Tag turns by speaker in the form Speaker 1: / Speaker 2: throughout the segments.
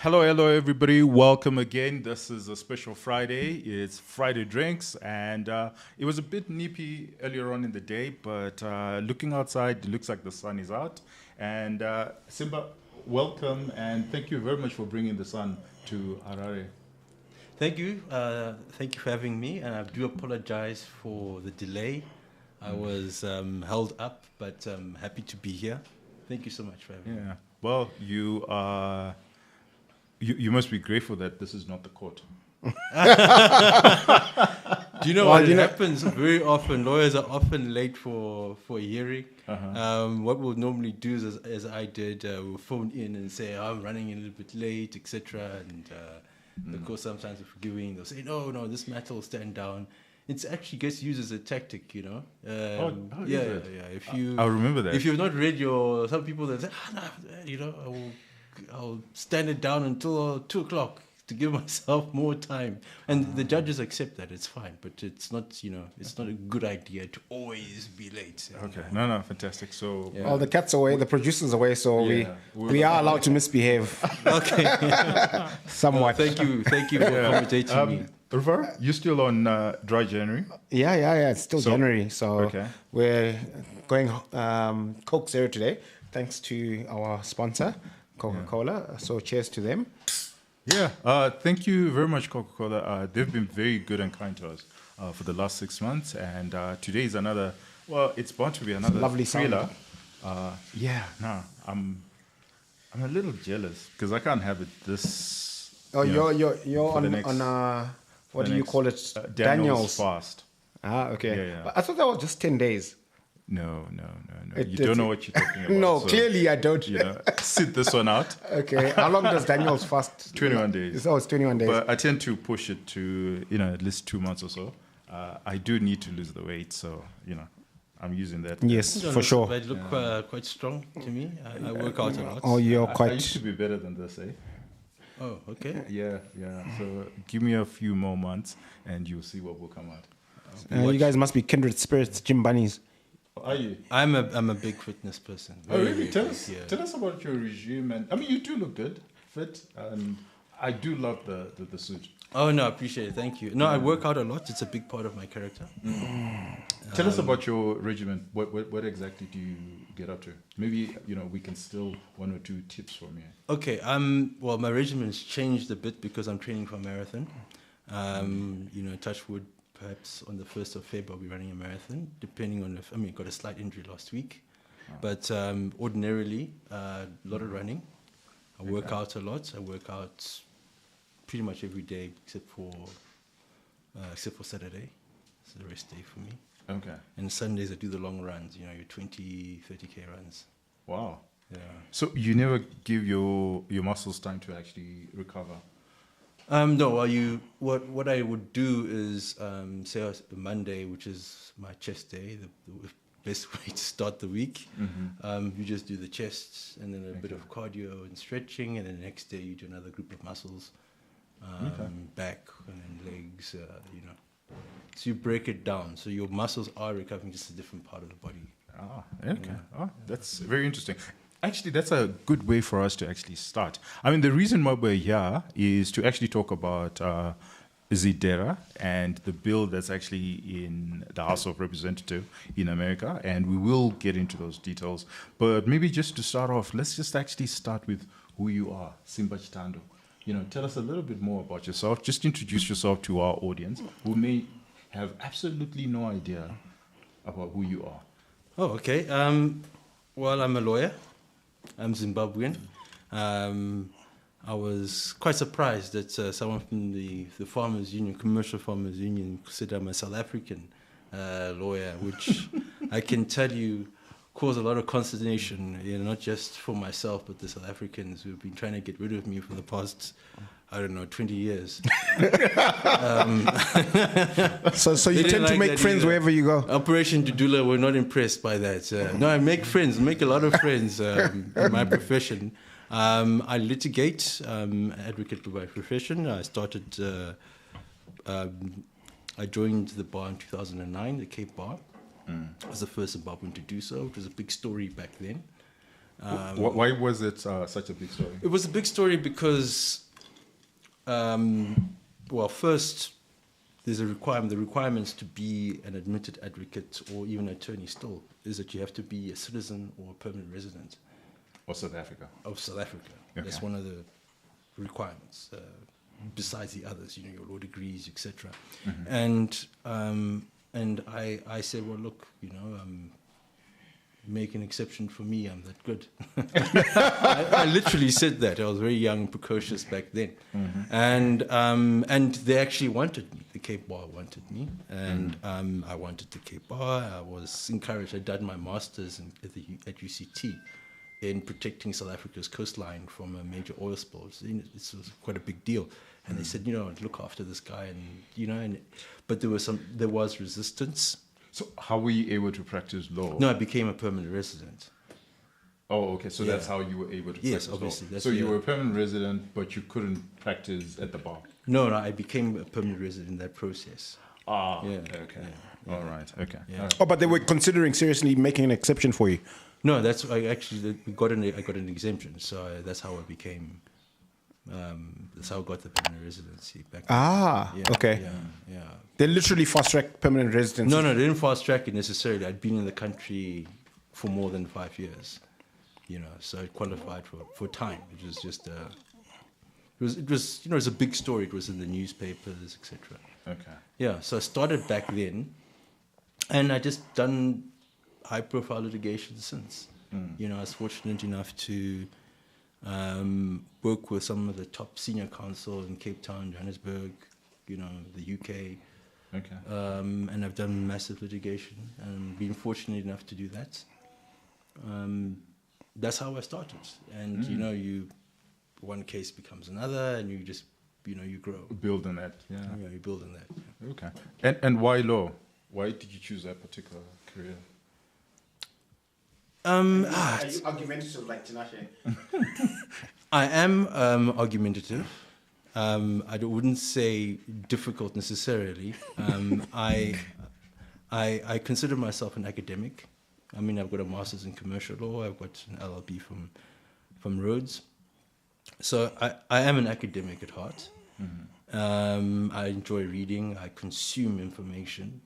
Speaker 1: Hello, everybody. Welcome again. This is a special Friday. It's Friday Drinks, and it was a bit nippy earlier on in the day, but looking outside, it looks like the sun is out. And Simba, welcome, and thank you very much for bringing the sun to Harare.
Speaker 2: Thank you. Thank you for having me, and I do apologize for the delay. I was held up, but happy to be here. Thank you so much for having me.
Speaker 1: Yeah. Well, you are. You must be grateful that this is not the court.
Speaker 2: Do you know what happens very often? Lawyers are often late for a hearing. What we'll normally do is, as I did, we'll phone in and say, I'm running a little bit late, etc. And of course, sometimes they're forgiving. They'll say, no, this matter will stand down. It actually gets used as a tactic, you know. Yeah. If you,
Speaker 1: I'll remember that.
Speaker 2: If you've not read some people that say, I'll stand it down until 2 o'clock to give myself more time, and the judges accept that. It's fine, but it's not, it's not a good idea to always be late.
Speaker 1: Okay, no, fantastic. So,
Speaker 3: Oh, the cat's away, the producer's away, so we are allowed to misbehave.
Speaker 2: Okay,
Speaker 3: somewhat.
Speaker 2: Thank you for accommodating me.
Speaker 1: River, you still on dry January?
Speaker 3: Yeah. It's still January, so
Speaker 1: okay.
Speaker 3: We're going Coke Zero today, thanks to our sponsor, Coca-Cola. Yeah. So cheers to them.
Speaker 1: Yeah, thank you very much, Coca-Cola. They've been very good and kind to us for the last 6 months, and today is another. Well, it's bound to be another
Speaker 3: lovely
Speaker 1: thriller. I'm a little jealous because I can't have it this.
Speaker 3: Oh, you're on what do you call it?
Speaker 1: Daniel's fast.
Speaker 3: Ah, okay.
Speaker 1: Yeah.
Speaker 3: I thought that was just 10 days.
Speaker 1: No. You don't know what you're talking about.
Speaker 3: No, so, clearly I don't.
Speaker 1: Sit this one out.
Speaker 3: Okay. How long does Daniel's fast?
Speaker 1: 21 days.
Speaker 3: Oh, it's 21 days.
Speaker 1: But I tend to push it to, at least 2 months or so. I do need to lose the weight, so, I'm using that.
Speaker 3: Yes, for sure.
Speaker 2: But look quite strong to me. I work out a lot.
Speaker 3: Oh, you're quite...
Speaker 1: I used to be better than this, eh?
Speaker 2: Oh, okay.
Speaker 1: Yeah. So give me a few more months and you'll see what will come out.
Speaker 3: You guys must be kindred spirits, gym bunnies.
Speaker 1: Are you?
Speaker 2: I'm a big fitness person.
Speaker 1: Really? Tell us about your regime. And I mean, you do look good, fit, and I do love the suit.
Speaker 2: Oh no, I appreciate it. Thank you. No, I work out a lot. It's a big part of my character.
Speaker 1: Tell us about your regimen. What exactly do you get up to? Maybe we can steal 1 or 2 tips from you.
Speaker 2: Okay. Well, my regimen has changed a bit because I'm training for a marathon. Touch wood. Perhaps on the 1st of February, I'll be running a marathon, depending on got a slight injury last week. But ordinarily, a lot of running. I work out a lot. I work out pretty much every day except for Saturday. It's the rest day for me.
Speaker 1: Okay.
Speaker 2: And Sundays, I do the long runs, your 20, 30K runs.
Speaker 1: Wow.
Speaker 2: Yeah.
Speaker 1: So you never give your muscles time to actually recover?
Speaker 2: No, what I would do is, say Monday, which is my chest day, the best way to start the week. You just do the chest and then a bit of cardio and stretching, and then the next day you do another group of muscles, back and then legs, So you break it down. So your muscles are recovering just a different part of the body.
Speaker 1: Okay. Yeah. Oh, that's very interesting. Actually, that's a good way for us to actually start. I mean, the reason why we're here is to actually talk about ZDERA and the bill that's actually in the House of Representatives in America, and we will get into those details. But maybe just to start off, let's just actually start with who you are, Simba Chitando. Tell us a little bit more about yourself. Just introduce yourself to our audience who may have absolutely no idea about who you are.
Speaker 2: Oh, okay. Well, I'm a lawyer. I'm Zimbabwean. I was quite surprised that someone from the Farmers Union, Commercial Farmers Union, considered I'm a South African lawyer, which I can tell you caused a lot of consternation, not just for myself, but the South Africans who've been trying to get rid of me for the past, 20 years.
Speaker 3: So you tend to make friends wherever you go.
Speaker 2: Operation Dudula were not impressed by that. No, I make a lot of friends in my profession. I litigate, advocate by profession. I joined the bar in 2009, the Cape Bar. I was the first Zimbabwean to do so, which was a big story back then.
Speaker 1: Why was it such a big story?
Speaker 2: It was a big story because, well, first, there's a requirement. The requirements to be an admitted advocate or even attorney still is that you have to be a citizen or a permanent resident
Speaker 1: Or South Africa?
Speaker 2: of South Africa.
Speaker 1: Okay.
Speaker 2: That's one of the requirements, besides the others, you know, your law degrees, etc. And I said, well, look, you know, make an exception for me. I'm that good. I literally said that. I was very young and precocious back then, and they actually wanted me. The Cape Bar wanted me, and I wanted the Cape Bar. I was encouraged. I did my masters at UCT in protecting South Africa's coastline from a major oil spill. So, you know, this was quite a big deal. And they said, you know, look after this guy, and you know, but there was resistance.
Speaker 1: So how were you able to practice law?
Speaker 2: No, I became a permanent resident.
Speaker 1: Oh, okay. So that's how you were able to practice
Speaker 2: obviously.
Speaker 1: law. So you were a permanent resident, but you couldn't practice at the bar?
Speaker 2: No, I became a permanent resident in that process.
Speaker 1: Ah,
Speaker 2: Yeah,
Speaker 1: okay.
Speaker 2: yeah.
Speaker 1: All right, okay.
Speaker 2: Yeah.
Speaker 1: All right.
Speaker 3: Oh, but they were considering seriously making an exception for you.
Speaker 2: No, I got an exemption, so that's how I became. That's how I got the permanent residency back.
Speaker 3: Ah,
Speaker 2: Yeah,
Speaker 3: okay.
Speaker 2: Yeah.
Speaker 3: They literally fast-track permanent residence.
Speaker 2: No, they didn't fast track it necessarily. I'd been in the country for more than 5 years, you know, so it qualified for time. It was just it was you know, it was a big story. It was in the newspapers, etc.
Speaker 1: Okay.
Speaker 2: Yeah, so I started back then, and I just done high-profile litigation since. You know, I was fortunate enough to work with some of the top senior counsel in Cape Town, Johannesburg, you know, the UK.
Speaker 1: Okay.
Speaker 2: And I've done massive litigation and been fortunate enough to do that. That's how I started. And, you know, one case becomes another, and you just, you know, you grow.
Speaker 1: Build on that, yeah.
Speaker 2: You know, you build on that.
Speaker 1: Okay. And why law? Why did you choose that particular career?
Speaker 3: Are you argumentative like Tinashe?
Speaker 2: I am argumentative. I wouldn't say difficult necessarily. I consider myself an academic. I mean, I've got a master's in commercial law. I've got an LLB from Rhodes. So I am an academic at heart. I enjoy reading. I consume information.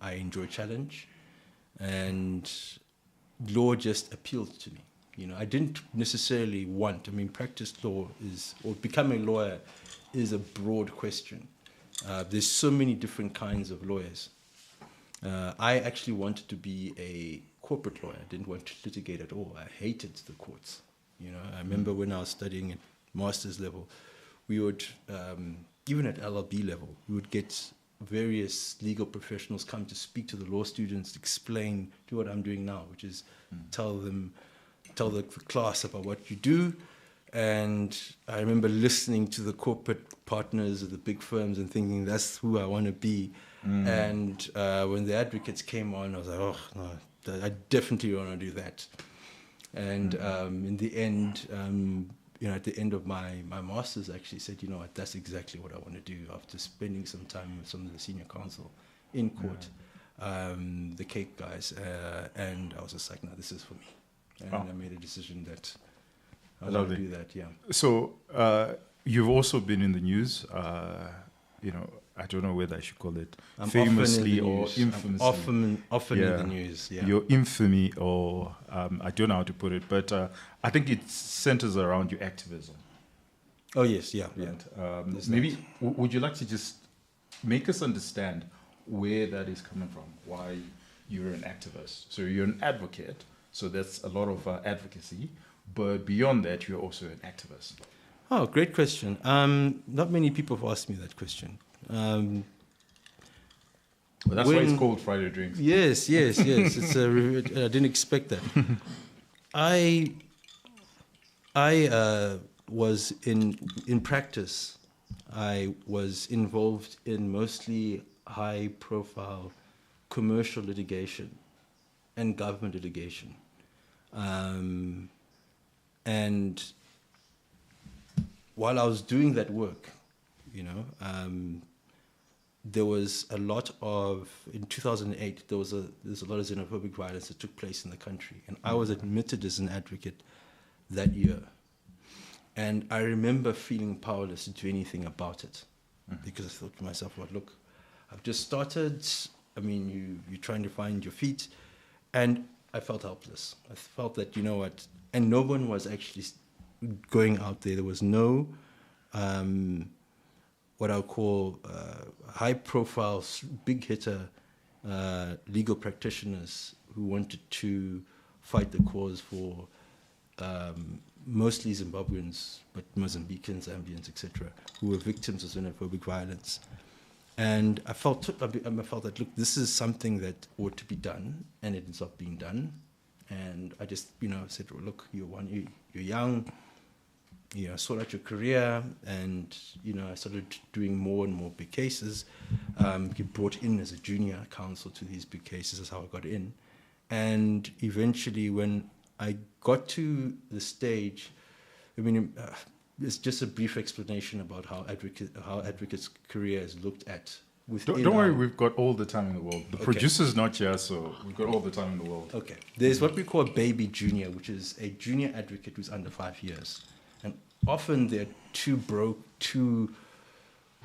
Speaker 2: I enjoy challenge, and law just appealed to me. You know, I didn't necessarily want. I mean, practice law or becoming a lawyer is a broad question. There's so many different kinds of lawyers. I actually wanted to be a corporate lawyer. I didn't want to litigate at all. I hated the courts. You know, I remember when I was studying at master's level, we would, even at LLB level, we would get various legal professionals come to speak to the law students, explain, do what I'm doing now, which is tell the class about what you do. And I remember listening to the corporate partners of the big firms and thinking, that's who I want to be. And when the advocates came on, I was like, oh, no, I definitely want to do that. And in the end, you know, at the end of my master's, I actually said, you know what, that's exactly what I want to do. After spending some time with some of the senior counsel in court, the Cape guys, and I was just like, no, this is for me. And I made a decision that I want to do that, yeah.
Speaker 1: So you've also been in the news, you know, I don't know whether I should call it famously or infamously.
Speaker 2: Often in the news, yeah.
Speaker 1: Your infamy, or I don't know how to put it, but I think it centers around your activism.
Speaker 2: Oh, yes, yeah.
Speaker 1: And, maybe, would you like to just make us understand where that is coming from, why you're an activist? So you're an advocate, so that's a lot of advocacy, but beyond that, you're also an activist.
Speaker 2: Oh, great question. Not many people have asked me that question.
Speaker 1: Well, that's why it's called Friday Drinks.
Speaker 2: Yes. It's I didn't expect that. I was in practice. I was involved in mostly high-profile commercial litigation and government litigation, and while I was doing that work, you know. there was a lot of, in 2008, there's a lot of xenophobic violence that took place in the country. And I was admitted as an advocate that year. And I remember feeling powerless to do anything about it. Because I thought to myself, well, look, I've just started. I mean, you're trying to find your feet. And I felt helpless. I felt that, you know what, and no one was actually going out there. There was no what I would call high-profile, big-hitter legal practitioners who wanted to fight the cause for mostly Zimbabweans, but Mozambicans, Zambians, etc., who were victims of xenophobic violence. And I felt that, look, this is something that ought to be done, and it is not being done. And I just, said, well, look, you're young, sort out your career, and, I started doing more and more big cases. Get brought in as a junior counsel to these big cases. That's how I got in. And eventually, when I got to the stage, it's just a brief explanation about how advocates' career is looked at.
Speaker 1: Don't worry, we've got all the time in the world. The producer's not here, so we've got all the time in the world.
Speaker 2: Okay. There's what we call a baby junior, which is a junior advocate who's under 5 years. And often they're too broke, too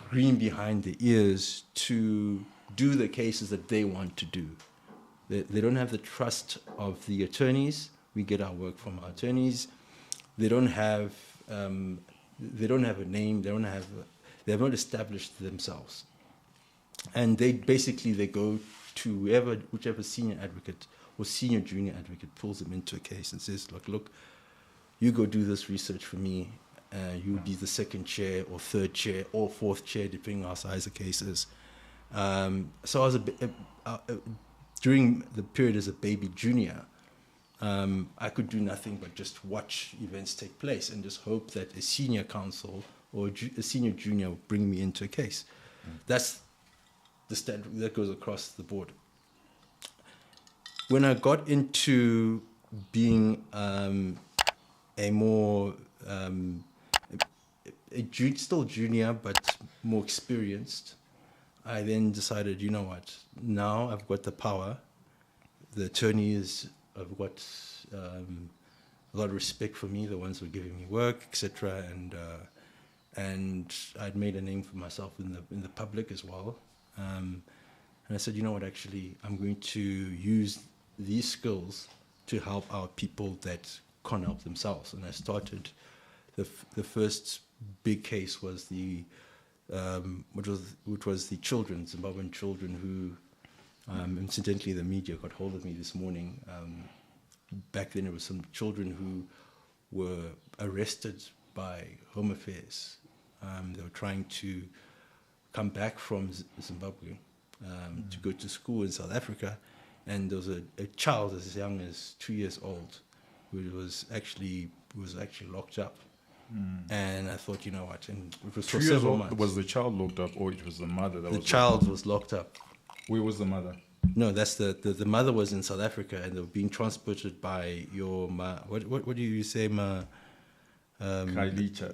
Speaker 2: green behind the ears to do the cases that they want to do. They don't have the trust of the attorneys. We get our work from our attorneys. They don't have a name. They have not established themselves. And they go to whichever senior advocate or senior junior advocate pulls them into a case and says, look, you go do this research for me. You'll be the second chair or third chair or fourth chair, depending on how size the case is. So I was during the period as a baby junior, I could do nothing but just watch events take place and just hope that a senior counsel or a senior junior would bring me into a case. That's the standard that goes across the board. When I got into being a more still junior but more experienced, I then decided, you know what? Now I've got the power. The attorneys have got a lot of respect for me. The ones who were giving me work, etc. And I'd made a name for myself in the public as well. And I said, you know what? Actually, I'm going to use these skills to help out people that can't help themselves. And I started. The first big case was which was the children, Zimbabwean children who, incidentally, the media got hold of me this morning. Back then, it was some children who were arrested by Home Affairs. They were trying to come back from Zimbabwe to go to school in South Africa, and there was a child as young as 2 years old who was actually locked up. And I thought, you know what? And it was for several months.
Speaker 1: Was the child locked up, or it was the mother that was?
Speaker 2: The child was locked up.
Speaker 1: Where was the mother?
Speaker 2: No, that's the mother was in South Africa, and they were being transported by your what do you say,
Speaker 1: Kailicha.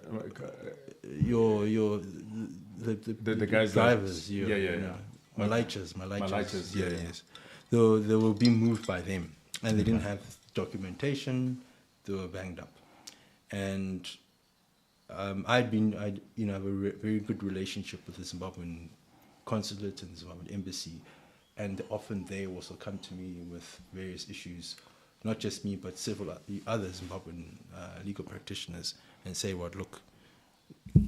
Speaker 2: The
Speaker 1: guys
Speaker 2: drivers,
Speaker 1: that,
Speaker 2: Malaichas, yes. They were being moved by them, and they didn't have documentation. They were banged up, and I have a very good relationship with the Zimbabwean consulate and the Zimbabwean embassy, and often they also come to me with various issues, not just me, but several other Zimbabwean legal practitioners, and say, well, look,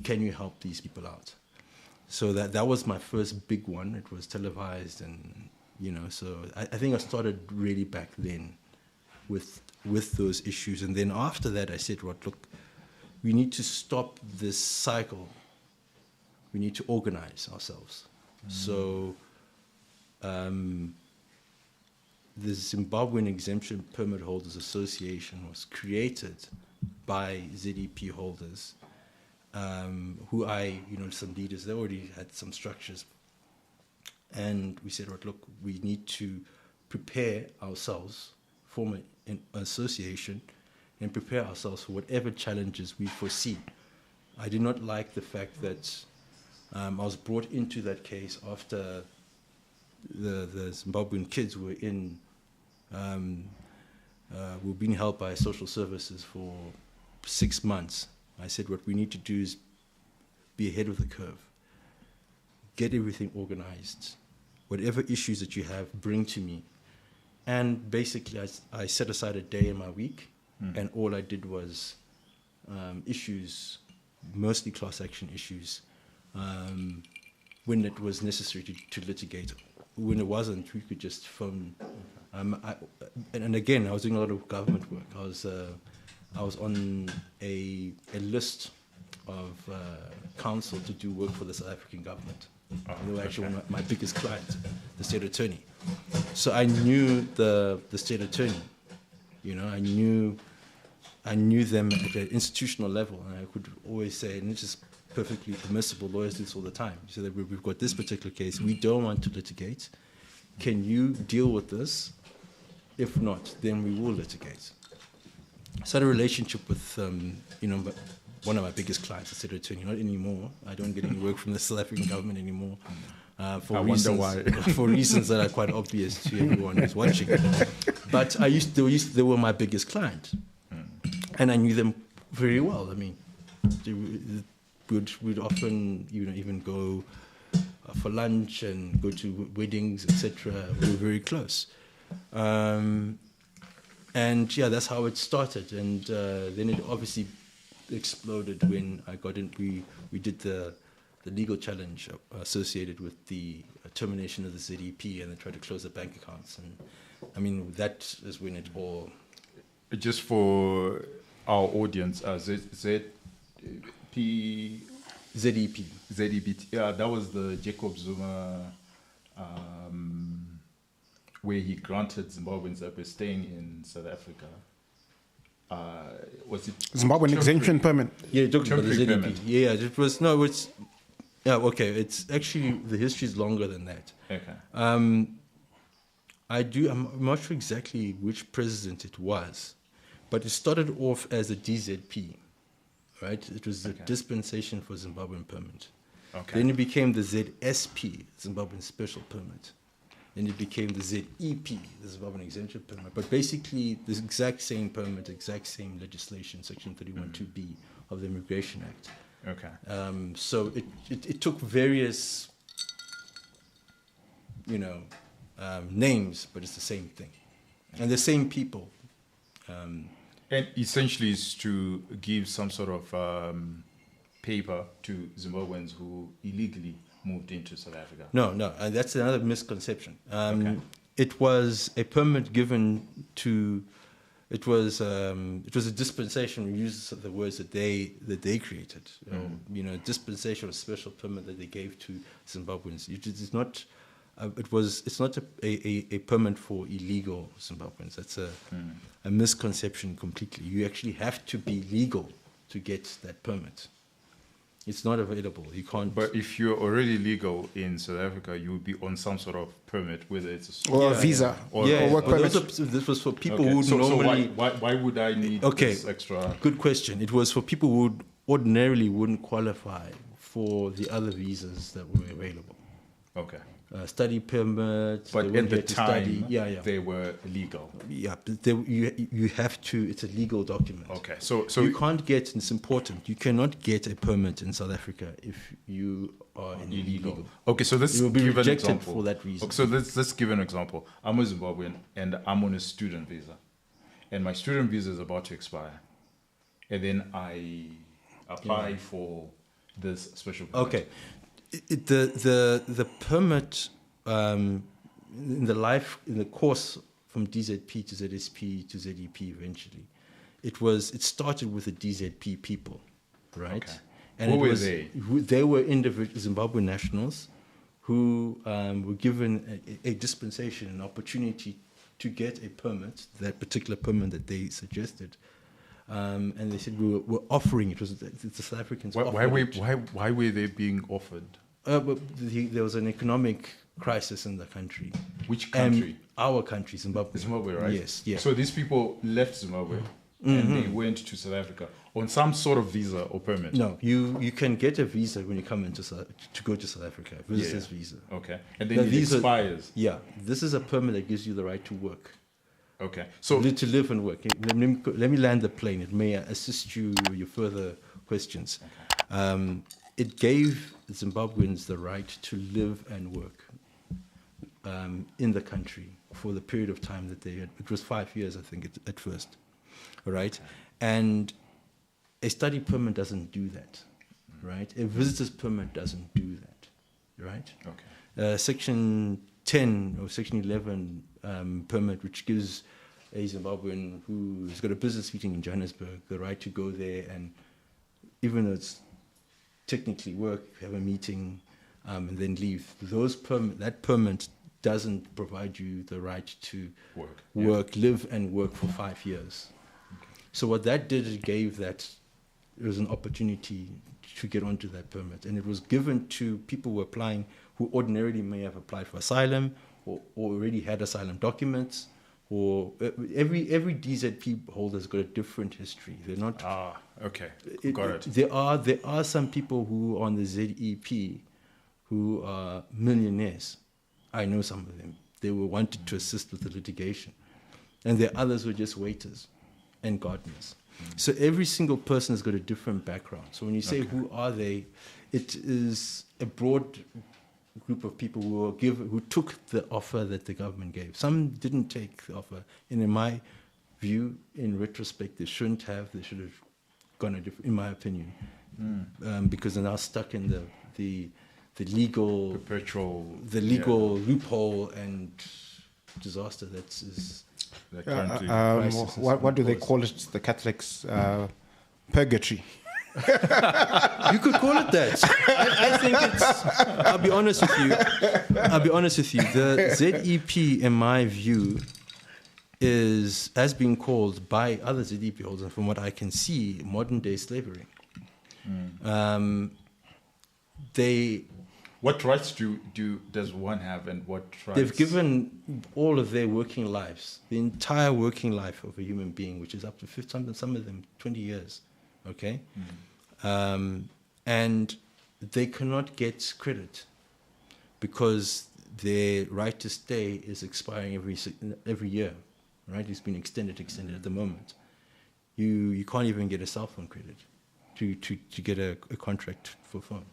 Speaker 2: can you help these people out? So that was my first big one. It was televised, and so I think I started really back then with those issues. And then after that, I said, well, look, we need to stop this cycle. We need to organize ourselves. So the Zimbabwean Exemption Permit Holders Association was created by ZEP holders, who some leaders, they already had some structures. And we said, right, look, we need to prepare ourselves, form an association, and prepare ourselves for whatever challenges we foresee. I do not like the fact that I was brought into that case after the Zimbabwean kids were were being held by social services for 6 months. I said, what we need to do is be ahead of the curve. Get everything organized. Whatever issues that you have, bring to me. And basically, I set aside a day in my week, and all I did was issues, mostly class action issues, when it was necessary to litigate. When it wasn't, we could just phone. And again, I was doing a lot of government work. I was on a list of council to do work for the South African government. They were actually my biggest client, the state attorney. So I knew the state attorney. You know, I knew them at an institutional level, and I could always say, and it's just perfectly permissible. Lawyers do this all the time. So that we've got this particular case. We don't want to litigate. Can you deal with this? If not, then we will litigate. So I had a relationship with, one of my biggest clients, the state attorney. Not anymore. I don't get any work from the South African government anymore. For reasons that are quite obvious to everyone who's watching. But they were my biggest client, and I knew them very well. I mean, we'd often even go for lunch and go to weddings, etc. We were very close. And yeah, that's how it started. And then it obviously exploded when I got in. We did the legal challenge associated with the termination of the ZEP, and they tried to close the bank accounts. And I mean, that is when it all.
Speaker 1: Just for our audience, ZEP. Yeah, that was the Jacob Zuma, where he granted Zimbabweans that were staying in South Africa. Was it
Speaker 3: Zimbabwean exemption permit?
Speaker 2: Yeah, you're talking about the ZDERA.
Speaker 1: Permit.
Speaker 2: Yeah, it was no. It's yeah. Okay, it's actually the history is longer than that.
Speaker 1: Okay.
Speaker 2: I'm not sure exactly which president it was, but it started off as a DZP, right? It was a dispensation for Zimbabwean permit.
Speaker 1: Okay.
Speaker 2: Then it became the ZSP, Zimbabwean special permit. Then it became the ZEP, the Zimbabwean exemption permit. But basically, the exact same permit, exact same legislation, Section 31(2)(b) of the Immigration Act.
Speaker 1: Okay.
Speaker 2: So it took various, names, but it's the same thing, and the same people.
Speaker 1: And essentially, is to give some sort of paper to Zimbabweans who illegally moved into South Africa.
Speaker 2: No, and that's another misconception. It was a permit given to. It was a dispensation. We use the words that they created. Dispensation or special permit that they gave to Zimbabweans. It's not. It's not a permit for illegal Zimbabweans. That's a misconception completely. You actually have to be legal to get that permit. It's not available. You can't.
Speaker 1: But if you're already legal in South Africa, you would be on some sort of permit, whether it's
Speaker 3: a visa or work permit.
Speaker 2: This was for people who normally.
Speaker 1: So why would I need this extra?
Speaker 2: Good question. It was for people who ordinarily wouldn't qualify for the other visas that were available.
Speaker 1: Okay.
Speaker 2: Study permits.
Speaker 1: But at the time,
Speaker 2: they
Speaker 1: were legal.
Speaker 2: Yeah, but you have to. It's a legal document.
Speaker 1: Okay, so
Speaker 2: you can't get. And it's important. You cannot get a permit in South Africa if you are illegal.
Speaker 1: Okay, so let's
Speaker 2: you will be
Speaker 1: give
Speaker 2: rejected
Speaker 1: an example
Speaker 2: for that reason.
Speaker 1: Okay, so let's give an example. I'm a Zimbabwean and I'm on a student visa, and my student visa is about to expire, and then I apply for this special permit.
Speaker 2: Okay. The permit in the course from DZP to ZSP to ZEP eventually, it started with the DZP people, right?
Speaker 1: Okay.
Speaker 2: And
Speaker 1: who were they?
Speaker 2: They were individual Zimbabwean nationals who were given a dispensation, an opportunity to get a permit, that particular permit that they suggested. And they said we're offering it. The South Africans.
Speaker 1: Why were they being offered?
Speaker 2: There was an economic crisis in the country.
Speaker 1: Which country?
Speaker 2: Our country, Zimbabwe.
Speaker 1: Zimbabwe, right?
Speaker 2: Yes. Yeah.
Speaker 1: So these people left Zimbabwe and they went to South Africa on some sort of visa or permit.
Speaker 2: No, you can get a visa when you come into to go to South Africa, visitor's visa.
Speaker 1: Okay, and then it expires.
Speaker 2: Yeah, this is a permit that gives you the right to work.
Speaker 1: Okay, so
Speaker 2: to live and work. Let me land the plane. It may assist you with your further questions. Okay. It gave Zimbabweans the right to live and work in the country for the period of time that they had. It was 5 years, I think, at first. All right? And a study permit doesn't do that. Right? A visitor's permit doesn't do that. Right?
Speaker 1: Okay.
Speaker 2: Section 10 or Section 11 permit, which gives a Zimbabwean who's got a business meeting in Johannesburg the right to go there, and even though it's technically work, have a meeting, and then leave. That permit doesn't provide you the right to live and work for 5 years. Okay. So what that did, it was an opportunity to get onto that permit, and it was given to people who were applying who ordinarily may have applied for asylum or already had asylum documents, or every DZP holder's got a different history. They're not.
Speaker 1: Okay, got it.
Speaker 2: There are some people who on the ZEP who are millionaires. I know some of them. They were wanted to assist with the litigation, and there are others who are just waiters and gardeners. So every single person has got a different background. So when you say who are they, it is a broad group of people who took the offer that the government gave. Some didn't take the offer, and in my view, in retrospect, they shouldn't have. They should have gone a different, in my opinion, because they're now stuck in the legal loophole and disaster that's
Speaker 1: currently.
Speaker 3: What do they call it? The Catholics purgatory.
Speaker 2: You could call it that. I think it's. I'll be honest with you. The ZEP, in my view, has been called by other ZEP holders, from what I can see, modern day slavery.
Speaker 1: What rights does one have, and what rights?
Speaker 2: They've given all of their working lives, the entire working life of a human being, which is up to 50, some of them 20 years. Okay, and they cannot get credit because their right to stay is expiring every year. Right, it's been extended at the moment. You can't even get a cell phone credit to get a contract for phone.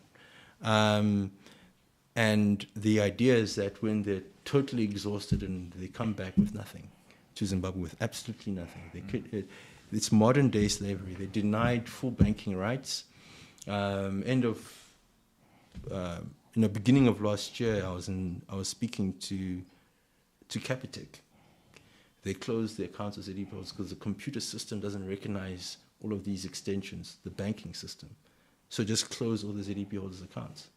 Speaker 2: And the idea is that when they're totally exhausted and they come back with nothing to Zimbabwe, with absolutely nothing, it's modern day slavery. They're denied full banking rights. In the beginning of last year, I was speaking to Capitec. They closed their accounts as ZDEP because the computer system doesn't recognize all of these extensions, the banking system. So just close all the ZDEP holders' accounts.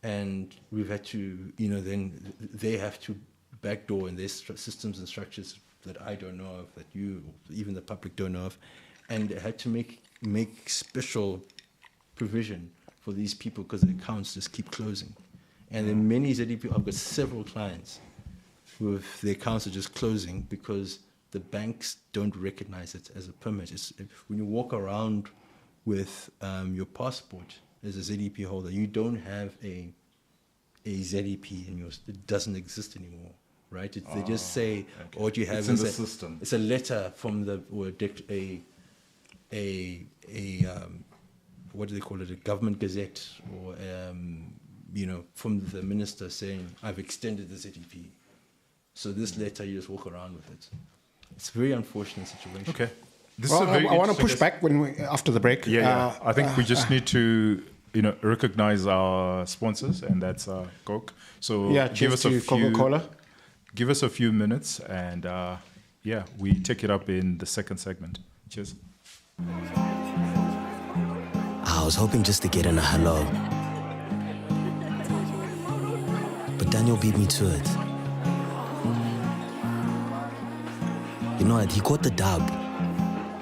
Speaker 2: And we've had to, then they have to backdoor in their systems and structures that I don't know of, that even the public don't know of, and they had to make special provision for these people because the accounts just keep closing. And then many ZDP, I've got several clients with their accounts are just closing because the banks don't recognize it as a permit. When you walk around with your passport as a ZDP holder, you don't have a ZDP in yours. It doesn't exist anymore, right? They just say, what you have is
Speaker 1: the system.
Speaker 2: It's a letter from what do they call it? A government gazette, or from the minister saying, I've extended the ZDP. So this letter, you just walk around with it. It's a very unfortunate situation.
Speaker 1: Okay.
Speaker 3: I want to push back after the break.
Speaker 1: Yeah. I think we just need to, recognize our sponsors, and that's Coke. So give us a
Speaker 3: Coca-Cola.
Speaker 4: Give us a few minutes, and we take it up in the second segment. Cheers.
Speaker 5: I was hoping just to get in a hello, but Daniel beat me to it. You know what? He caught the dub,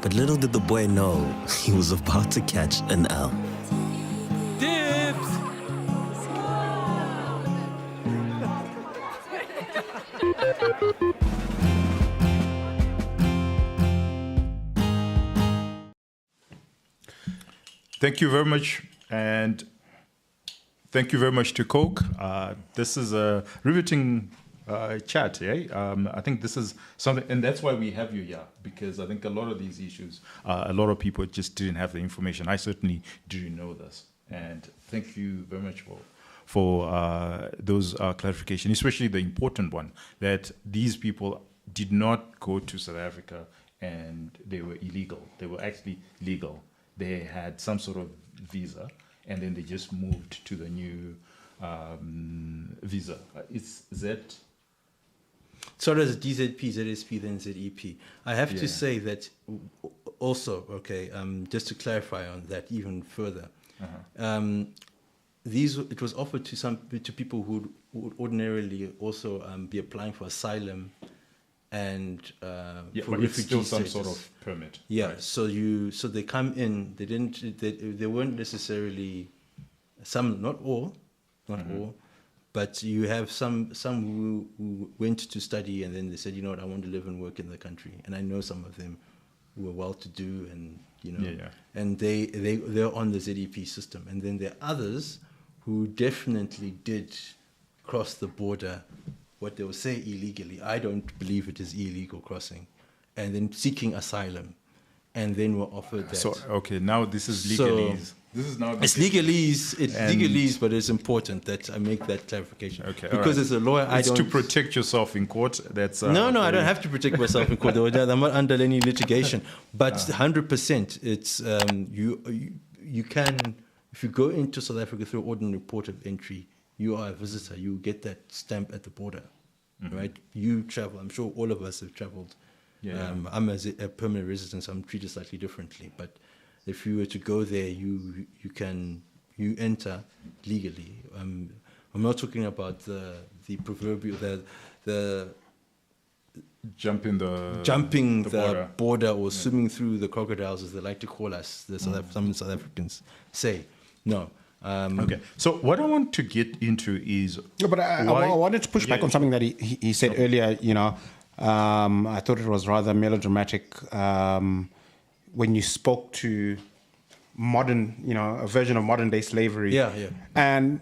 Speaker 5: but little did the boy know he was about to catch an L.
Speaker 6: Dibs!
Speaker 1: thank you very much, and thank you very much to Coke. This is a riveting chat, I think this is something, and that's why we have you here, because I think a lot of these issues, a lot of people just didn't have the information. I certainly didn't know this, and thank you very much for those clarifications, especially the important one, that these people did not go to South Africa and they were illegal. They were actually legal. They had some sort of visa, and then they just moved to the new visa. It's Z.
Speaker 2: So there's DZP, ZSP, then ZEP. I have to say that also, just to clarify on that even further, it was offered to people who would ordinarily also be applying for asylum and for
Speaker 1: but
Speaker 2: refugee
Speaker 1: it's still some
Speaker 2: status.
Speaker 1: sort of permit.
Speaker 2: Yeah,
Speaker 1: right?
Speaker 2: so they come in. They weren't necessarily some, not all, but you have some who went to study and then they said, you know what, I want to live and work in the country. And I know some of them who were well-to-do and and they're on the ZEP system. And then there are others who definitely did cross the border, what they will say illegally. I don't believe it is illegal crossing, and then seeking asylum, and then were offered that.
Speaker 1: So now this is legalese. This is now
Speaker 2: It's legalese. It's legalese, but it's important that I make that clarification.
Speaker 1: Okay,
Speaker 2: because as a lawyer,
Speaker 1: it's to protect yourself in court. That's
Speaker 2: no, I don't have to protect myself in court. I'm not under any litigation. But 100%, it's you can, if you go into South Africa through ordinary port of entry, you are a visitor. You get that stamp at the border, right? You travel. I'm sure all of us have traveled. I'm a permanent resident, so I'm treated slightly differently. But if you were to go there, you enter legally. I'm not talking about the proverbial the
Speaker 1: jumping
Speaker 2: the border or swimming through the crocodiles, as they like to call us. Some South Africans say no.
Speaker 1: Okay. So what I want to get into is
Speaker 3: but I wanted to push back on something that he said earlier. I thought it was rather melodramatic when you spoke to modern, a version of modern day slavery.
Speaker 2: Yeah.
Speaker 3: And,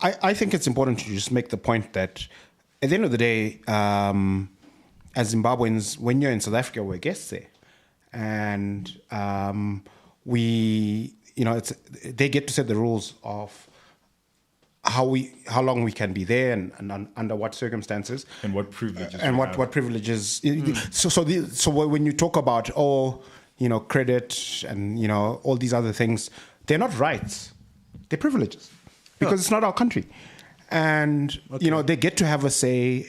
Speaker 3: I think it's important to just make the point that at the end of the day, as Zimbabweans, when you're in South Africa, we're guests there. And they get to set the rules of how long we can be there and under what circumstances
Speaker 1: and what privileges
Speaker 3: what privileges. So when you talk about credit and all these other things, they're not rights, they're privileges because it's not our country, and they get to have a say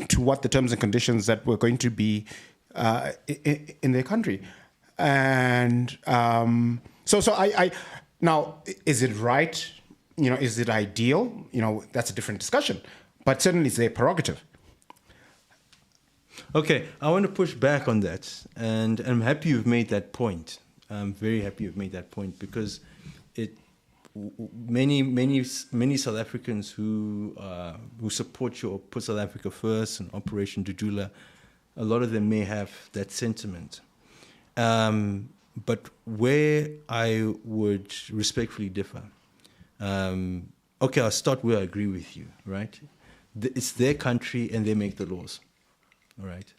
Speaker 3: to what the terms and conditions that were going to be in their country, and so I now, is it right? Is it ideal? That's a different discussion. But certainly it's their prerogative. Okay,
Speaker 2: I want to push back on that. And I'm happy you've made that point. I'm very happy you've made that point because many South Africans who support you or put South Africa first and Operation Dudula, a lot of them may have that sentiment. But where I would respectfully differ, I'll start where I agree with you, right? It's their country and they make the laws, all right?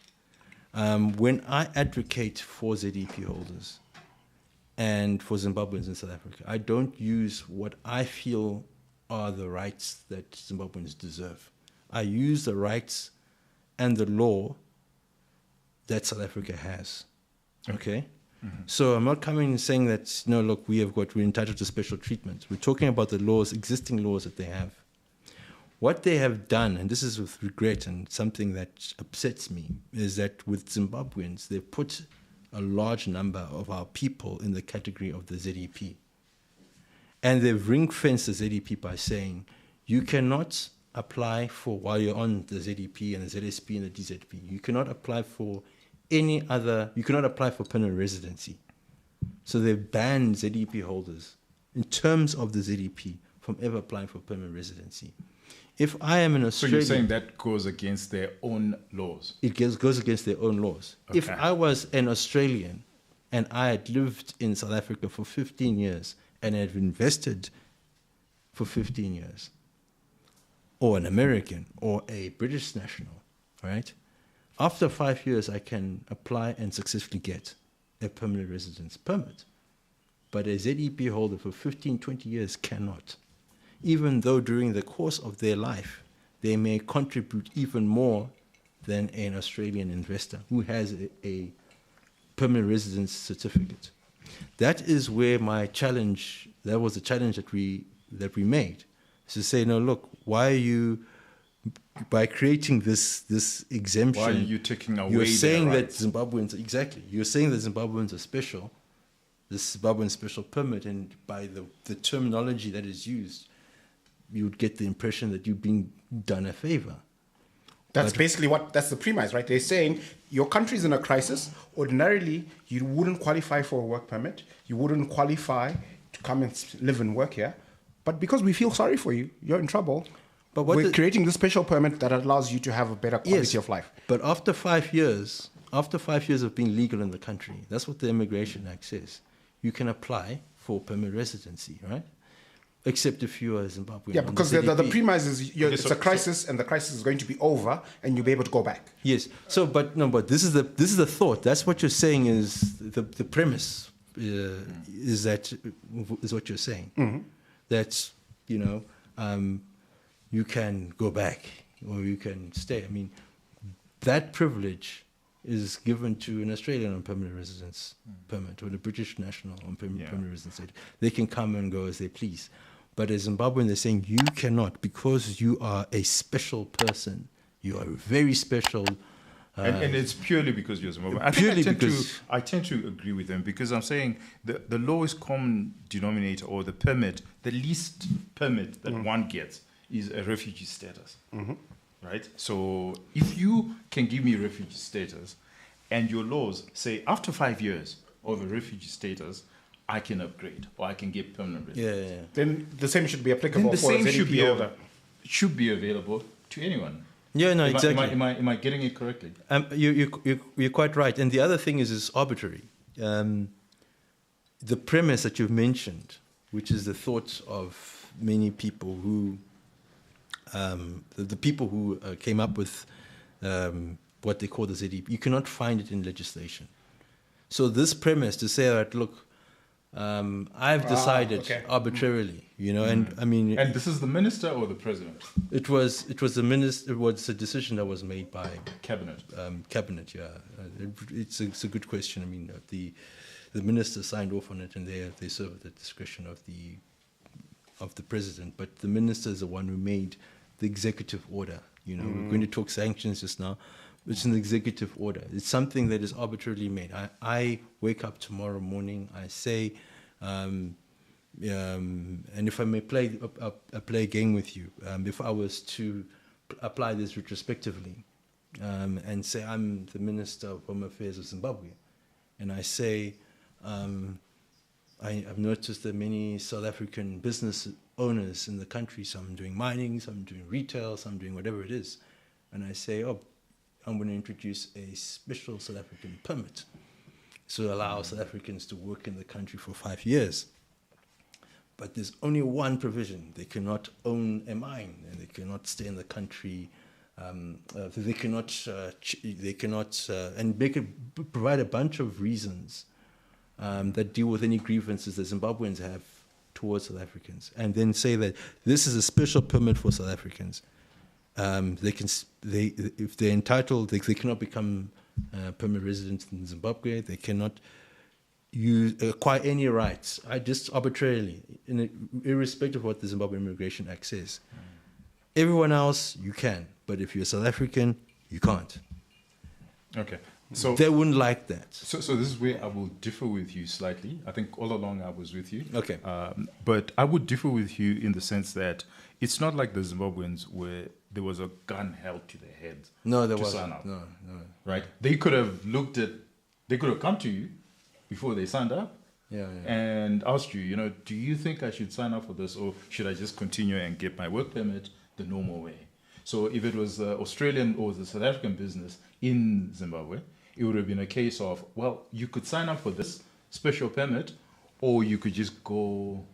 Speaker 2: When I advocate for ZEP holders and for Zimbabweans in South Africa, I don't use what I feel are the rights that Zimbabweans deserve. I use the rights and the law that South Africa has, okay? Mm-hmm. So I'm not coming and saying that, no, look, we're entitled to special treatment. We're talking about the laws, existing laws that they have. What they have done, and this is with regret and something that upsets me, is that with Zimbabweans, they've put a large number of our people in the category of the ZEP. And they've ring-fenced the ZEP by saying, you cannot apply for, while you're on the ZEP and the ZSP and the DZP, you cannot apply for you cannot apply for permanent residency. So they've banned ZEP holders in terms of the ZEP from ever applying for permanent residency. If I am an Australian...
Speaker 1: So you're saying that goes against their own laws?
Speaker 2: It goes against their own laws. Okay. If I was an Australian and I had lived in South Africa for 15 years and had invested for 15 years, or an American or a British national, right? After 5 years, I can apply and successfully get a permanent residence permit. But a ZEP holder for 15, 20 years cannot, even though during the course of their life, they may contribute even more than an Australian investor who has a permanent residence certificate. That is where my challenge, that was the challenge that we made, is to say, no, look, why are you, by creating this exemption,
Speaker 1: Why are you taking away
Speaker 2: you're saying
Speaker 1: their
Speaker 2: that
Speaker 1: rights?
Speaker 2: Zimbabweans, exactly, you're saying that Zimbabweans are special, this Zimbabwean special permit, and by the terminology that is used, you would get the impression that you've been done a favor.
Speaker 3: That's basically that's the premise, right? They're saying your country's in a crisis. Ordinarily, you wouldn't qualify for a work permit. You wouldn't qualify to come and live and work here. But because we feel sorry for you, you're in trouble.
Speaker 2: But what
Speaker 3: we're creating this special permit that allows you to have a better quality of life.
Speaker 2: But after 5 years of being legal in the country, that's what the Immigration Act says. You can apply for permanent residency, right? Except if you are Zimbabwean.
Speaker 3: Yeah, because the premise is it's
Speaker 1: so-
Speaker 3: a crisis, and the crisis is going to be over, and you'll be able to go back.
Speaker 2: Yes. So, but this is the thought. That's what you're saying is the premise is what you're saying.
Speaker 3: Mm-hmm.
Speaker 2: That you can go back or you can stay. I mean, that privilege is given to an Australian on permanent residence permit or a British national on permanent residence. They can come and go as they please. But as Zimbabwean, they're saying you cannot, because you are a special person. You are very special.
Speaker 1: And it's purely because you're Zimbabwean. I tend to agree with them, because I'm saying the lowest common denominator, or the permit, the least permit that one gets is a refugee status. Right? So if you can give me refugee status and your laws say after 5 years of a refugee status, I can upgrade or I can get permanent residence.
Speaker 3: Then the same should be applicable
Speaker 1: Then the
Speaker 3: for
Speaker 1: same
Speaker 3: a ZEP holder.
Speaker 1: should be available to anyone.
Speaker 2: Yeah, no,
Speaker 1: Am
Speaker 2: exactly.
Speaker 1: Am I getting it correctly?
Speaker 2: You're quite right. And the other thing is it's arbitrary. The premise that you've mentioned, which is the thoughts of many people who, the people who came up with what they call the ZDEP, you cannot find it in legislation. So this premise to say that, look, I've decided arbitrarily, and I mean,
Speaker 1: And this is the minister or the president?
Speaker 2: it was the minister. It was a decision that was made by
Speaker 1: Cabinet.
Speaker 2: cabinet. Yeah, it's a good question. I mean, the minister signed off on it, and they serve at the discretion of the president. But the minister is the one who made the executive order. We're going to talk sanctions just now. It's an executive order. It's something that is arbitrarily made. I wake up tomorrow morning, I say, and if I may play a game with you, if I was to apply this retrospectively and say I'm the Minister of Home Affairs of Zimbabwe, and I say, I've noticed that many South African business owners in the country, some doing mining, some doing retail, some doing whatever it is, and I say, I'm going to introduce a special South African permit to allow South Africans to work in the country for 5 years. But there's only one provision. They cannot own a mine, and they cannot stay in the country. They cannot, and they could provide a bunch of reasons that deal with any grievances that Zimbabweans have towards South Africans, and then say that this is a special permit for South Africans. If they're entitled, they cannot become permanent residents in Zimbabwe. They cannot acquire any rights. Just arbitrarily, irrespective of what the Zimbabwe Immigration Act says. Everyone else, you can, but if you're South African, you can't.
Speaker 1: Okay. So
Speaker 2: they wouldn't like that.
Speaker 1: So this is where I will differ with you slightly. I think all along I was with you.
Speaker 2: Okay.
Speaker 1: But I would differ with you in the sense that it's not like the Zimbabweans where there was a gun held to their heads.
Speaker 2: No, there
Speaker 1: to
Speaker 2: wasn't.
Speaker 1: sign up.
Speaker 2: No.
Speaker 1: Right? They could have they could have come to you before they signed up.
Speaker 2: Yeah.
Speaker 1: And asked you, do you think I should sign up for this, or should I just continue and get my work permit the normal way? So if it was the Australian or the South African business in Zimbabwe, it would have been a case of, well, you could sign up for this, special permit, or you could just go,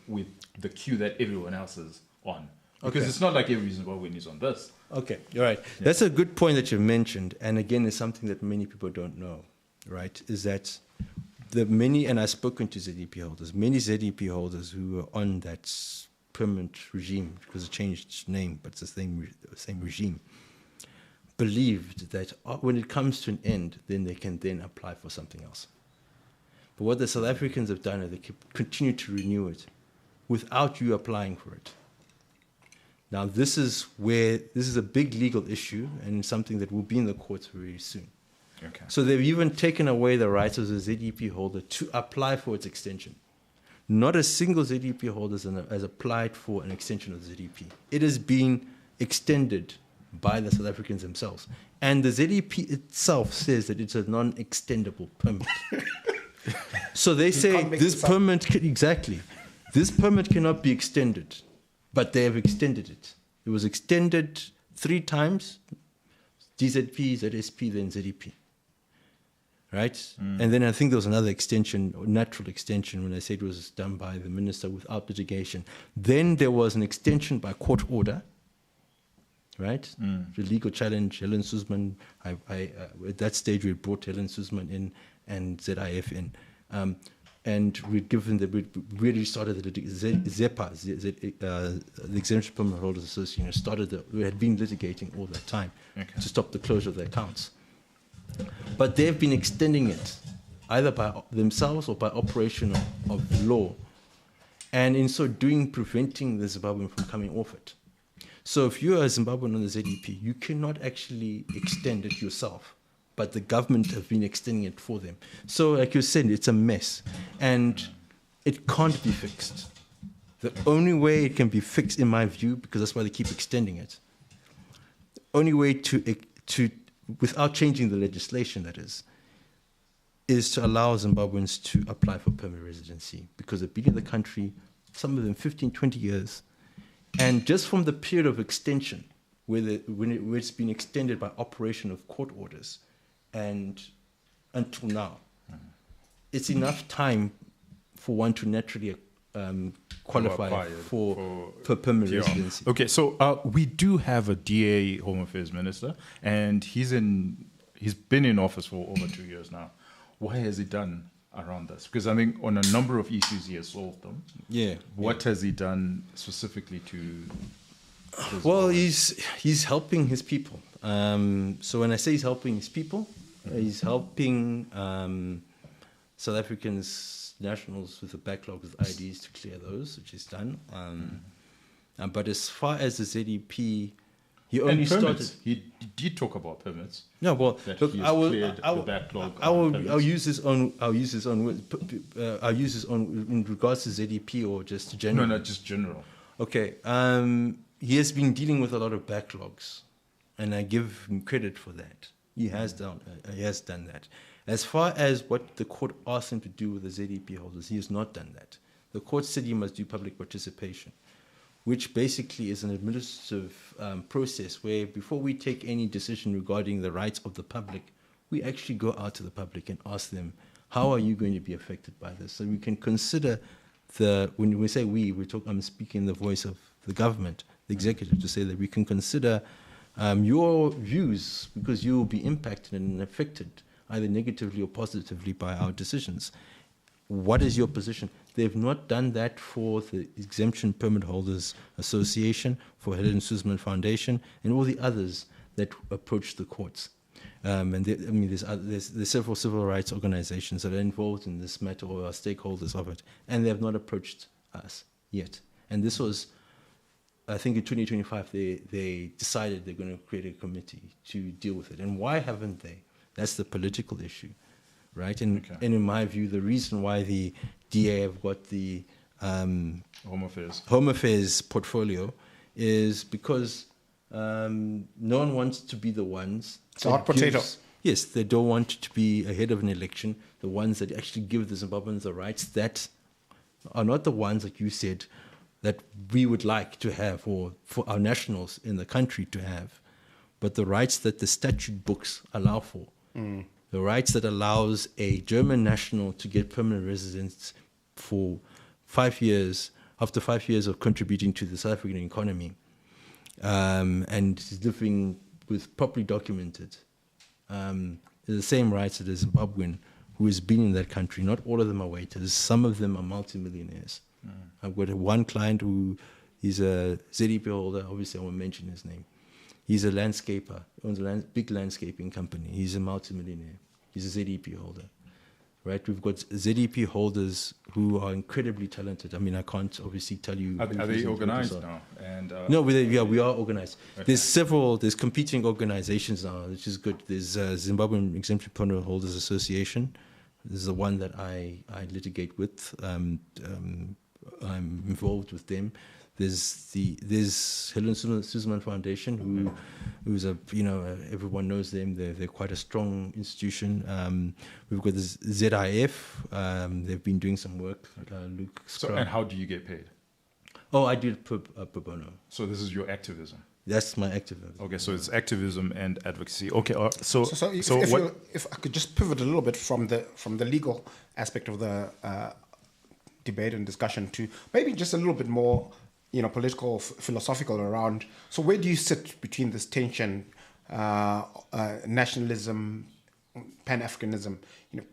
Speaker 1: with the queue that everyone else is on. Because it's not like every Zimbabwean is on this.
Speaker 2: Okay, you're right. That's a good point that you've mentioned. And again, it's something that many people don't know, right? Is that and I've spoken to ZEP holders, many ZEP holders who are on that permanent regime, because it changed name, but it's the same regime, believed that when it comes to an end, then they can then apply for something else. But what the South Africans have done is they continue to renew it without you applying for it. Now, this is a big legal issue and something that will be in the courts very soon.
Speaker 1: Okay.
Speaker 2: So they've even taken away the rights of the ZEP holder to apply for its extension. Not a single ZEP holder has applied for an extension of the ZEP. It is being extended by the South Africans themselves. And the ZEP itself says that it's a non-extendable permit. So they say this permit, this permit cannot be extended. But they have extended it. It was extended 3 times, DZP, ZSP, then ZEP. Right? And then I think there was another extension, or natural extension, when they said it was done by the minister without litigation. Then there was an extension by court order, right? The legal challenge, Helen Suzman. At that stage, we brought Helen Suzman in and ZIF in. And we'd given we really started the ZEPA, the Exemption Permit Holders Association, we had been litigating all that time to stop the closure of the accounts. But they've been extending it, either by themselves or by operation of law, and in so doing, preventing the Zimbabwean from coming off it. So if you are a Zimbabwean on the ZEP, you cannot actually extend it yourself, but the government have been extending it for them. So like you said, it's a mess, and it can't be fixed. The only way it can be fixed, in my view, because that's why they keep extending it, the only way to without changing the legislation, that is to allow Zimbabweans to apply for permanent residency, because they've been in the country, some of them 15, 20 years, and just from the period of extension, where it's been extended by operation of court orders, and until now, it's enough time for one to naturally qualify for permanent residency.
Speaker 1: Okay, so we do have a DA Home Affairs Minister, and he's been in office for over 2 years now. What has he done around this? Because I think on a number of issues he has solved them.
Speaker 2: Yeah.
Speaker 1: What has he done specifically to?
Speaker 2: Well, he's helping his people. So when I say he's helping his people, he's helping South Africans, nationals with a backlog of IDs to clear those, which is done. But as far as the ZEP, he only started. He
Speaker 1: did talk about permits.
Speaker 2: No, well, look, I'll use his own in regards to ZEP or just general.
Speaker 1: No, just general.
Speaker 2: Okay. He has been dealing with a lot of backlogs, and I give him credit for that. He has done that. As far as what the court asked him to do with the ZEP holders, he has not done that. The court said he must do public participation, which basically is an administrative process where before we take any decision regarding the rights of the public, we actually go out to the public and ask them, how are you going to be affected by this? So we can consider when we say I'm speaking in the voice of the government, the executive, to say that we can consider your views, because you will be impacted and affected either negatively or positively by our decisions. What is your position? They've not done that for the Exemption Permit Holders Association, for Helen Suzman Foundation, and all the others that approach the courts. There's several civil rights organizations that are involved in this matter or are stakeholders of it, and they have not approached us yet. And this was, I think in 2025, they decided they're going to create a committee to deal with it. And why haven't they? That's the political issue, right? And in my view, the reason why the DA have got the Home Affairs portfolio is because no one wants to be the ones.
Speaker 3: It's a hot potato.
Speaker 2: Yes, they don't want to be ahead of an election, the ones that actually give the Zimbabweans the rights that are not the ones, like you said, that we would like to have, or for our nationals in the country to have, but the rights that the statute books allow for. the rights that allows a German national to get permanent residence for 5 years, after 5 years of contributing to the South African economy, and living with properly documented, the same rights as a Zimbabwean who has been in that country. Not all of them are waiters. Some of them are multimillionaires. I've got one client who is a ZDEP holder. Obviously, I won't mention his name. He's a landscaper. He owns a big landscaping company. He's a multimillionaire. He's a ZDEP holder. Right? We've got ZDEP holders who are incredibly talented. I mean, I can't obviously tell you.
Speaker 1: Are they organized now? And
Speaker 2: no, we are organized. Okay. There's competing organizations now, which is good. There's Zimbabwean Exemplary Permit Holders Association. This is the one that I litigate with. I'm involved with them. There's Helen Suzman Foundation, who's everyone knows them. They're quite a strong institution. We've got the ZIF. They've been doing some work. Luke.
Speaker 1: And how do you get paid?
Speaker 2: Oh, I do it pro bono.
Speaker 1: So this is your activism.
Speaker 2: That's my activism.
Speaker 1: Okay, so it's activism and advocacy. Okay,
Speaker 3: so if I could just pivot a little bit from the legal aspect of the debate and discussion to maybe just a little bit more, political, philosophical around. So where do you sit between this tension, nationalism, Pan-Africanism?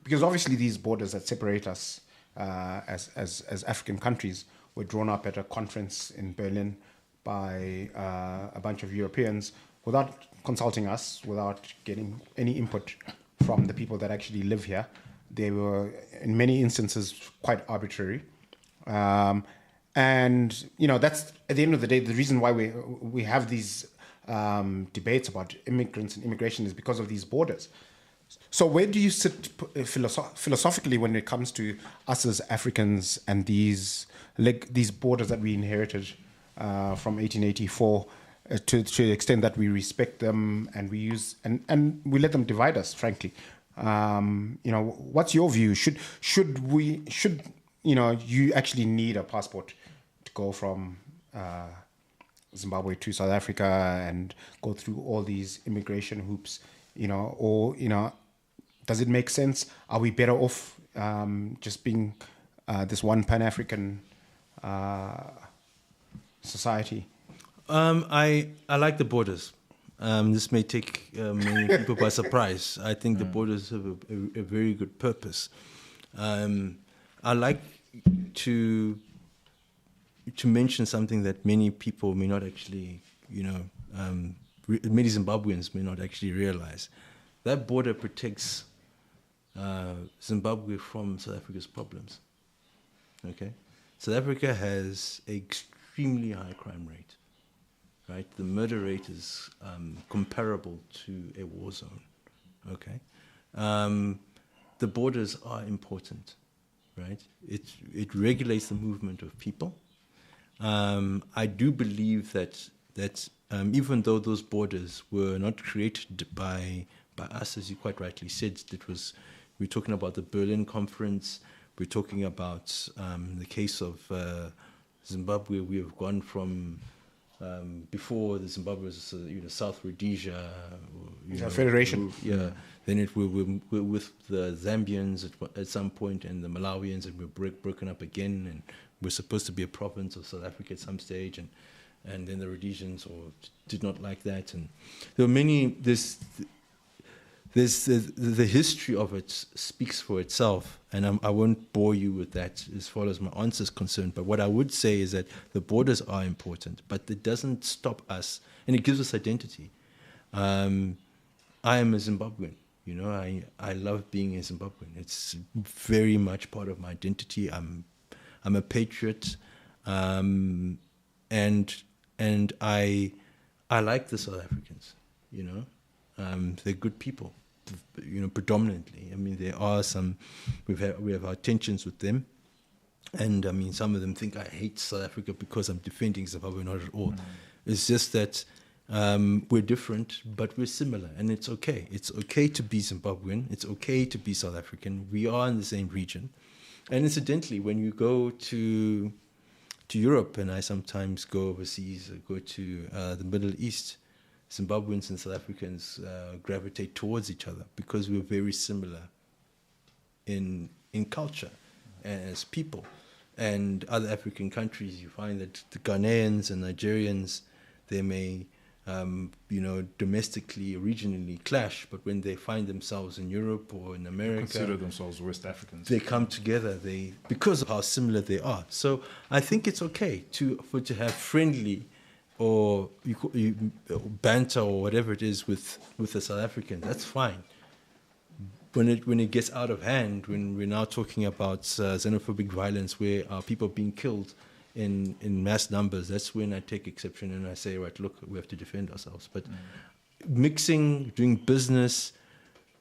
Speaker 3: Because obviously these borders that separate us as African countries were drawn up at a conference in Berlin by a bunch of Europeans without consulting us, without getting any input from the people that actually live here. They were, in many instances, quite arbitrary. And, that's, at the end of the day, the reason why we have these debates about immigrants and immigration is because of these borders. So where do you sit philosophically when it comes to us as Africans and these borders that we inherited from 1884 to the extent that we respect them and we use and we let them divide us, frankly? What's your view? Should you actually need a passport to go from Zimbabwe to South Africa and go through all these immigration hoops? Does it make sense? Are we better off just being this one Pan-African society?
Speaker 2: I like the borders. This may take many people by surprise. I think the borders have a very good purpose. I like to mention something that many people may not actually, many Zimbabweans may not actually realize. That border protects Zimbabwe from South Africa's problems. Okay, South Africa has an extremely high crime rate. Right, the murder rate is comparable to a war zone. Okay, the borders are important. Right, it regulates the movement of people. I do believe that even though those borders were not created by us, as you quite rightly said, we're talking about the Berlin Conference. We're talking about the case of Zimbabwe. We have gone from before the Zimbabwe was South Rhodesia,
Speaker 3: federation.
Speaker 2: Then it we're with the Zambians at some point and the Malawians, and we're broken up again, and we're supposed to be a province of South Africa at some stage, and then the Rhodesians did not like that, and there were many. The history of it speaks for itself, and I won't bore you with that as far as my answer is concerned. But what I would say is that the borders are important, but it doesn't stop us, and it gives us identity. I am a Zimbabwean. I love being a Zimbabwean. It's very much part of my identity. I'm a patriot, and I like the South Africans. They're good people, predominantly. I mean, there are some, we have our tensions with them. And I mean, some of them think I hate South Africa because I'm defending Zimbabwe. Not at all. It's just that we're different, but we're similar, and it's okay. It's okay to be Zimbabwean. It's okay to be South African. We are in the same region. And incidentally, when you go to Europe, and I sometimes go overseas, I go to the Middle East, Zimbabweans and South Africans gravitate towards each other because we're very similar in culture as people. And other African countries, you find that the Ghanaians and Nigerians, they may, domestically, regionally clash, but when they find themselves in Europe or in America,
Speaker 1: Consider themselves West Africans.
Speaker 2: they come together. Because of how similar they are. So I think it's okay to have friendly or banter or whatever it is with the South Africans. That's fine. When it gets out of hand, when we're now talking about xenophobic violence, where people are being killed in mass numbers, that's when I take exception and I say, right, look, we have to defend ourselves. But mixing, doing business,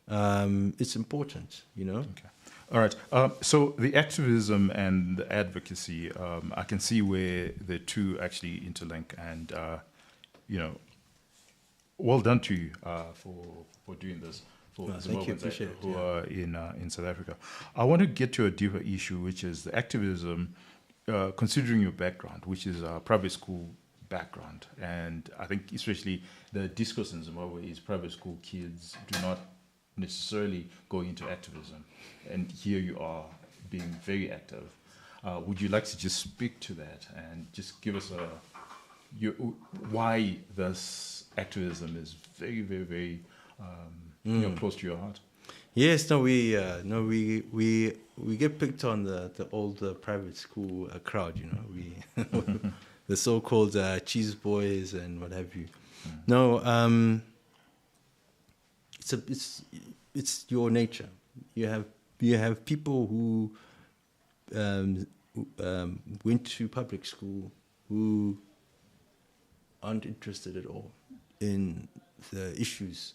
Speaker 2: it's important,
Speaker 1: Okay. All right. So the activism and the advocacy, I can see where the two actually interlink, and well done to you for doing this. For
Speaker 2: thank you,
Speaker 1: Zimbabweans
Speaker 2: appreciate it.
Speaker 1: who are in South Africa. I want to get to a deeper issue, which is the activism, considering your background, which is a private school background. And I think especially the discourse in Zimbabwe is private school kids do not necessarily go into activism. And here you are being very active. Would you like to just speak to that and just give us why this activism is very, very, very close to your heart?
Speaker 2: Yes, we get picked on the older private school crowd, we the so-called cheese boys and what have you. No, it's your nature. You have people who went to public school who aren't interested at all in the issues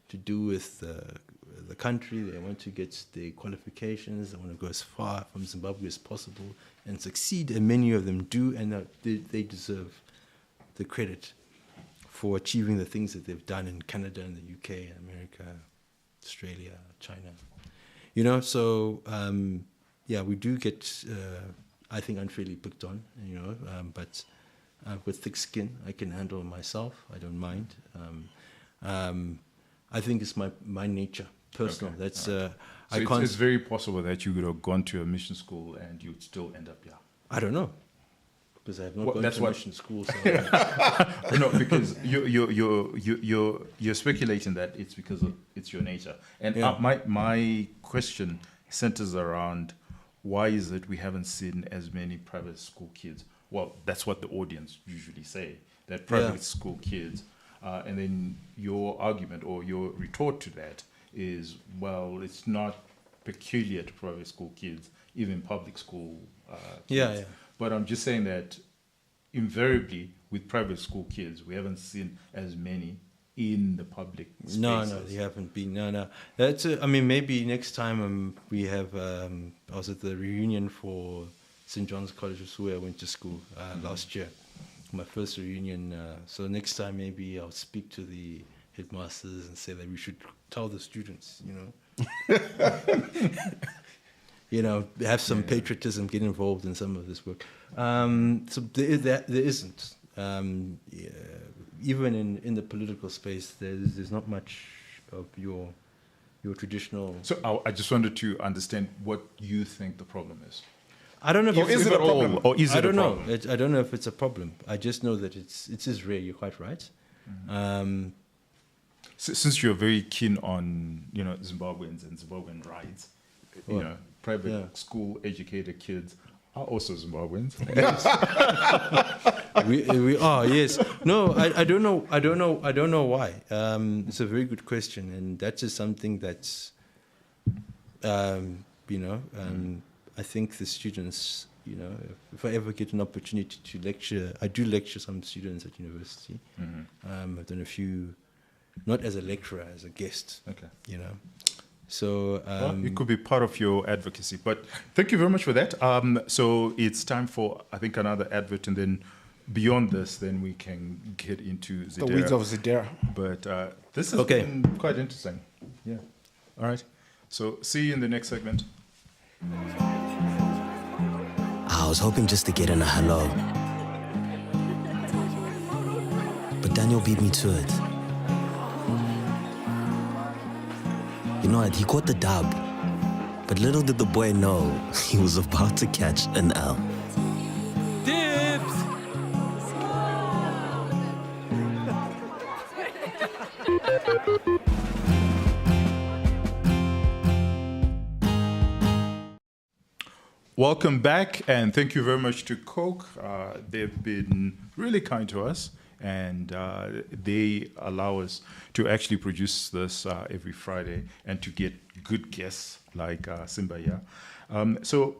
Speaker 2: to do with the country. They want to get the qualifications. They want to go as far from Zimbabwe as possible and succeed, and many of them do, and they deserve the credit for achieving the things that they've done in Canada and the UK, America, Australia, China. So we do get, I think, unfairly picked on, but with thick skin, I can handle myself. I don't mind. I think it's my nature, personal.
Speaker 1: Okay.
Speaker 2: That's
Speaker 1: So
Speaker 2: I can't.
Speaker 1: it's very possible that you would have gone to a mission school and you'd still end up here.
Speaker 2: I don't know, because I have not gone to mission school. So
Speaker 1: No, because you're speculating that it's because it's your nature. And my question centers around why is it we haven't seen as many private school kids? Well, that's what the audience usually say, that private school kids. And then your argument or your retort to that is, well, it's not peculiar to private school kids, even public school kids. But I'm just saying that invariably with private school kids, we haven't seen as many in the public spaces.
Speaker 2: No, they haven't been. No. That's. Maybe next time we have. I was at the reunion for St. John's College of where I went to school last year. My first reunion. So next time maybe I'll speak to the headmasters and say that we should tell the students, have some patriotism, get involved in some of this work. So there isn't. Even in the political space, there's not much of your traditional.
Speaker 1: So I just wanted to understand what you think the problem is.
Speaker 2: I don't know if
Speaker 1: Is it a problem, or is it a problem?
Speaker 2: I don't know if it's a problem. I just know that it is rare. You're quite right.
Speaker 1: Mm-hmm. Since you're very keen on Zimbabweans and Zimbabwean rights, private school educated kids are also Zimbabweans.
Speaker 2: we are, yes. No, I don't know. I don't know why. It's a very good question, and that is something that's I think the students, if I ever get an opportunity to lecture, I do lecture some students at university. Mm-hmm. I've done a few, not as a lecturer, as a guest.
Speaker 1: Okay.
Speaker 2: So
Speaker 1: it could be part of your advocacy. But thank you very much for that. So it's time for, I think, another advert, and then beyond this, then we can get into ZDERA.
Speaker 3: The weeds of ZDERA.
Speaker 1: But this has been quite interesting. Yeah. All right. So see you in the next segment.
Speaker 5: I was hoping just to get in a hello, but Daniel beat me to it. know what? He caught the dub. But little did the boy know he was about to catch an L.
Speaker 6: Dibs!
Speaker 1: Welcome back, and thank you very much to Coke. They've been really kind to us, and they allow us to actually produce this every Friday and to get good guests like Simba here. So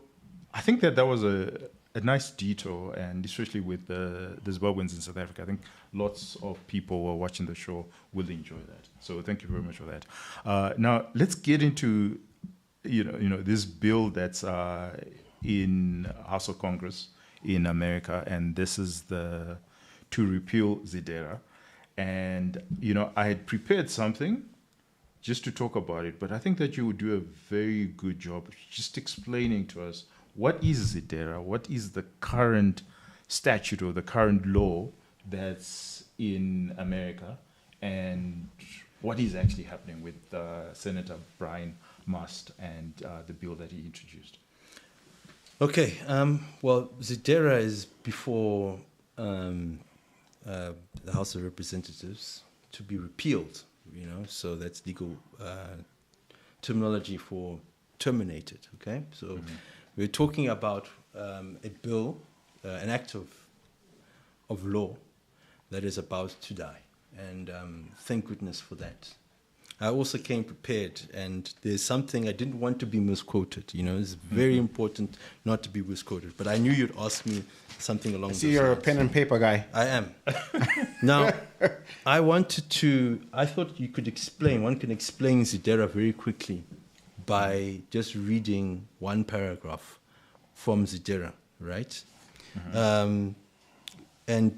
Speaker 1: I think that was a nice detour, and especially with the Zimbabweans in South Africa, I think lots of people who are watching the show will enjoy that. So thank you very much for that. Now let's get into this bill that's in House of Congress in America, and this is to repeal ZDERA. And I had prepared something just to talk about it, but I think that you would do a very good job just explaining to us what is ZDERA, what is the current statute or the current law that's in America, and what is actually happening with Senator Brian Mast and the bill that he introduced.
Speaker 2: Okay, well, ZDERA is before the House of Representatives to be repealed, so that's legal terminology for terminated, okay? So we're talking about a bill, an act of law that is about to die, and thank goodness for that. I also came prepared, and there's something I didn't want to be misquoted. It's very important not to be misquoted. But I knew you'd ask me something along those lines.
Speaker 3: See, you're a pen and paper guy.
Speaker 2: I am. Now, I thought you could explain, one can explain ZDERA very quickly by just reading one paragraph from ZDERA, right? And